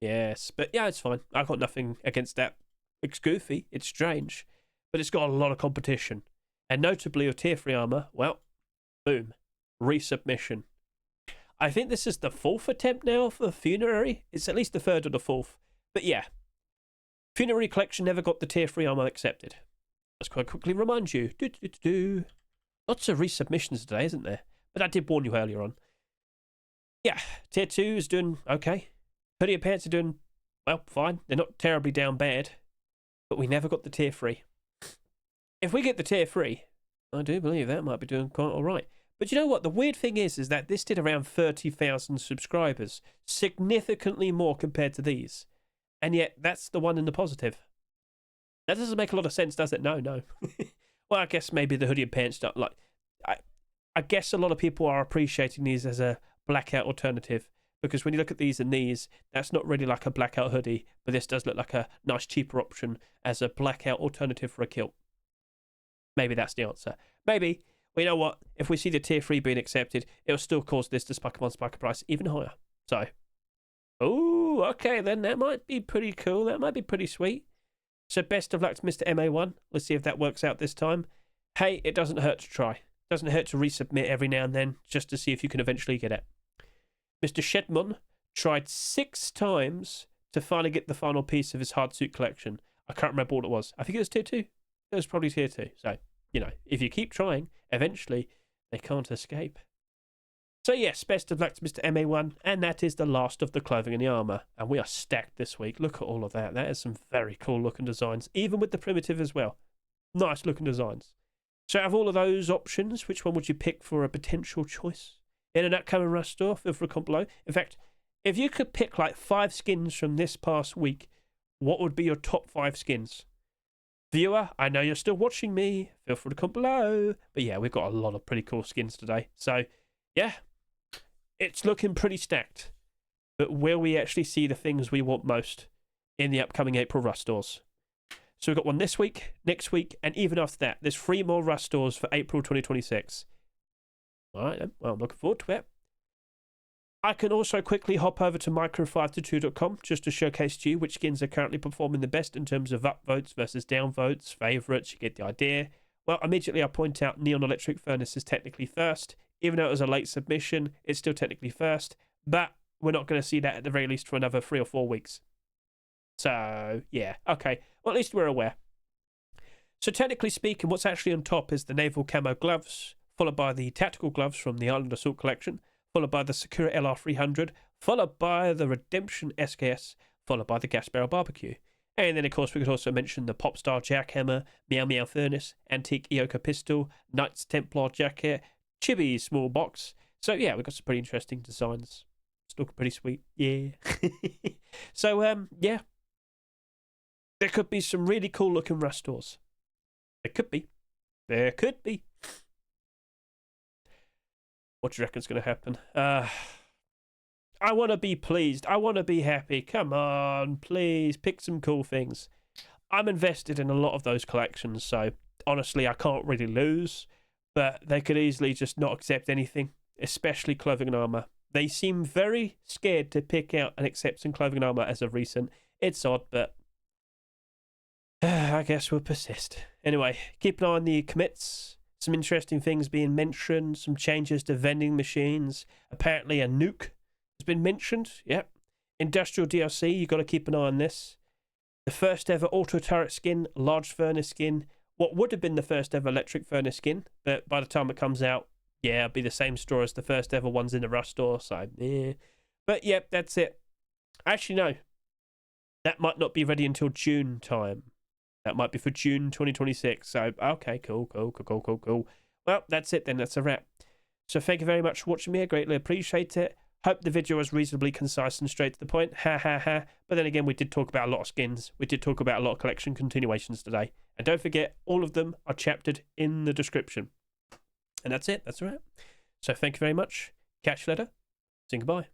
Yes, but yeah, it's fine. I've got nothing against that. It's goofy, it's strange, but it's got a lot of competition. And notably with tier 3 armor, well, boom, resubmission. I think this is the 4th attempt now for Funerary. It's at least the 3rd or the 4th. But yeah, Funerary Collection never got the tier 3 armor accepted. Let's quite quickly remind you. Lots of resubmissions today, isn't there? But I did warn you earlier on. Yeah, tier 2 is doing okay. Hoodie and pants are doing, well, fine. They're not terribly down bad. But we never got the tier 3. If we get the tier 3, I do believe that might be doing quite all right. But you know what? The weird thing is that this did around 30,000 subscribers. Significantly more compared to these. And yet, that's the one in the positive. That doesn't make a lot of sense, does it? No. Well, I guess maybe the hoodie and pants don't like... I guess a lot of people are appreciating these as a blackout alternative. Because when you look at these and these, that's not really like a blackout hoodie. But this does look like a nice, cheaper option as a blackout alternative for a kilt. Maybe that's the answer. Maybe... Well, you know what? If we see the tier 3 being accepted, it'll still cause this to spike a price even higher. So, oh, okay, then that might be pretty cool. That might be pretty sweet. So, best of luck to Mr. MA1. Let's see if that works out this time. Hey, it doesn't hurt to try. It doesn't hurt to resubmit every now and then just to see if you can eventually get it. Mr. Shedmon tried 6 times to finally get the final piece of his Hardsuit collection. I can't remember what it was. I think it was tier 2. It was probably tier 2. So, you know, if you keep trying, eventually they can't escape. So yes, best of luck to Mr. MA1, and that is the last of the clothing and the armour. And we are stacked this week. Look at all of that. That is some very cool looking designs, even with the primitive as well. Nice looking designs. So out of all of those options, which one would you pick for a potential choice? In an upcoming rush store, feel free to comment below. In fact, if you could pick like 5 skins from this past week, what would be your top 5 skins? Viewer, I know you're still watching me. Feel free to comment below. But yeah, we've got a lot of pretty cool skins today. So, yeah. it's looking pretty stacked. But will we actually see the things we want most in the upcoming April Rust stores? So we've got one this week, next week, and even after that. There's 3 more Rust stores for April 2026. All right, then. Well, I'm looking forward to it. I can also quickly hop over to micro522.com just to showcase to you which skins are currently performing the best in terms of upvotes versus downvotes, favourites. You get the idea. Well, immediately I point out Neon Electric Furnace is technically first. Even though it was a late submission, it's still technically first. But we're not going to see that at the very least for another 3 or 4 weeks. So, yeah, okay. Well, at least we're aware. So, technically speaking, what's actually on top is the Naval Camo gloves, followed by the tactical gloves from the Island Assault collection, followed by the Sakura LR300, followed by the Redemption SKS, followed by the Gas Barrel Barbecue. And then, of course, we could also mention the Popstar Jackhammer, Meow Meow Furnace, Antique EOKA Pistol, Knights Templar Jacket, Chibi Small Box. So, yeah, we've got some pretty interesting designs. It's looking pretty sweet. Yeah. So, yeah. There could be some really cool looking Rust stores. There could be. There could be. What do you reckon's going to happen? I want to be pleased. I want to be happy. Come on, please. Pick some cool things. I'm invested in a lot of those collections, so honestly, I can't really lose. But they could easily just not accept anything, especially clothing and armor. They seem very scared to pick out and accept some clothing and armor as of recent. It's odd, but I guess we'll persist. Anyway, keep an eye on the commits. Some interesting things being mentioned. Some changes to vending machines. Apparently a nuke has been mentioned. Yep. Industrial DLC, you got to keep an eye on this. The first ever auto turret skin, large furnace skin. What would have been the first ever electric furnace skin, but by the time it comes out, yeah, it'll be the same store as the first ever ones in the Rust store. So, yeah. But, yep, that's it. Actually, no. That might not be ready until June time. That might be for June 2026. So, okay, cool. Well, that's it then. That's a wrap. So, thank you very much for watching me. I greatly appreciate it. Hope the video was reasonably concise and straight to the point. Ha, ha, ha. But then again, we did talk about a lot of skins. We did talk about a lot of collection continuations today. And don't forget, all of them are chaptered in the description. And that's it. That's a wrap. So, thank you very much. Catch you later. Say goodbye.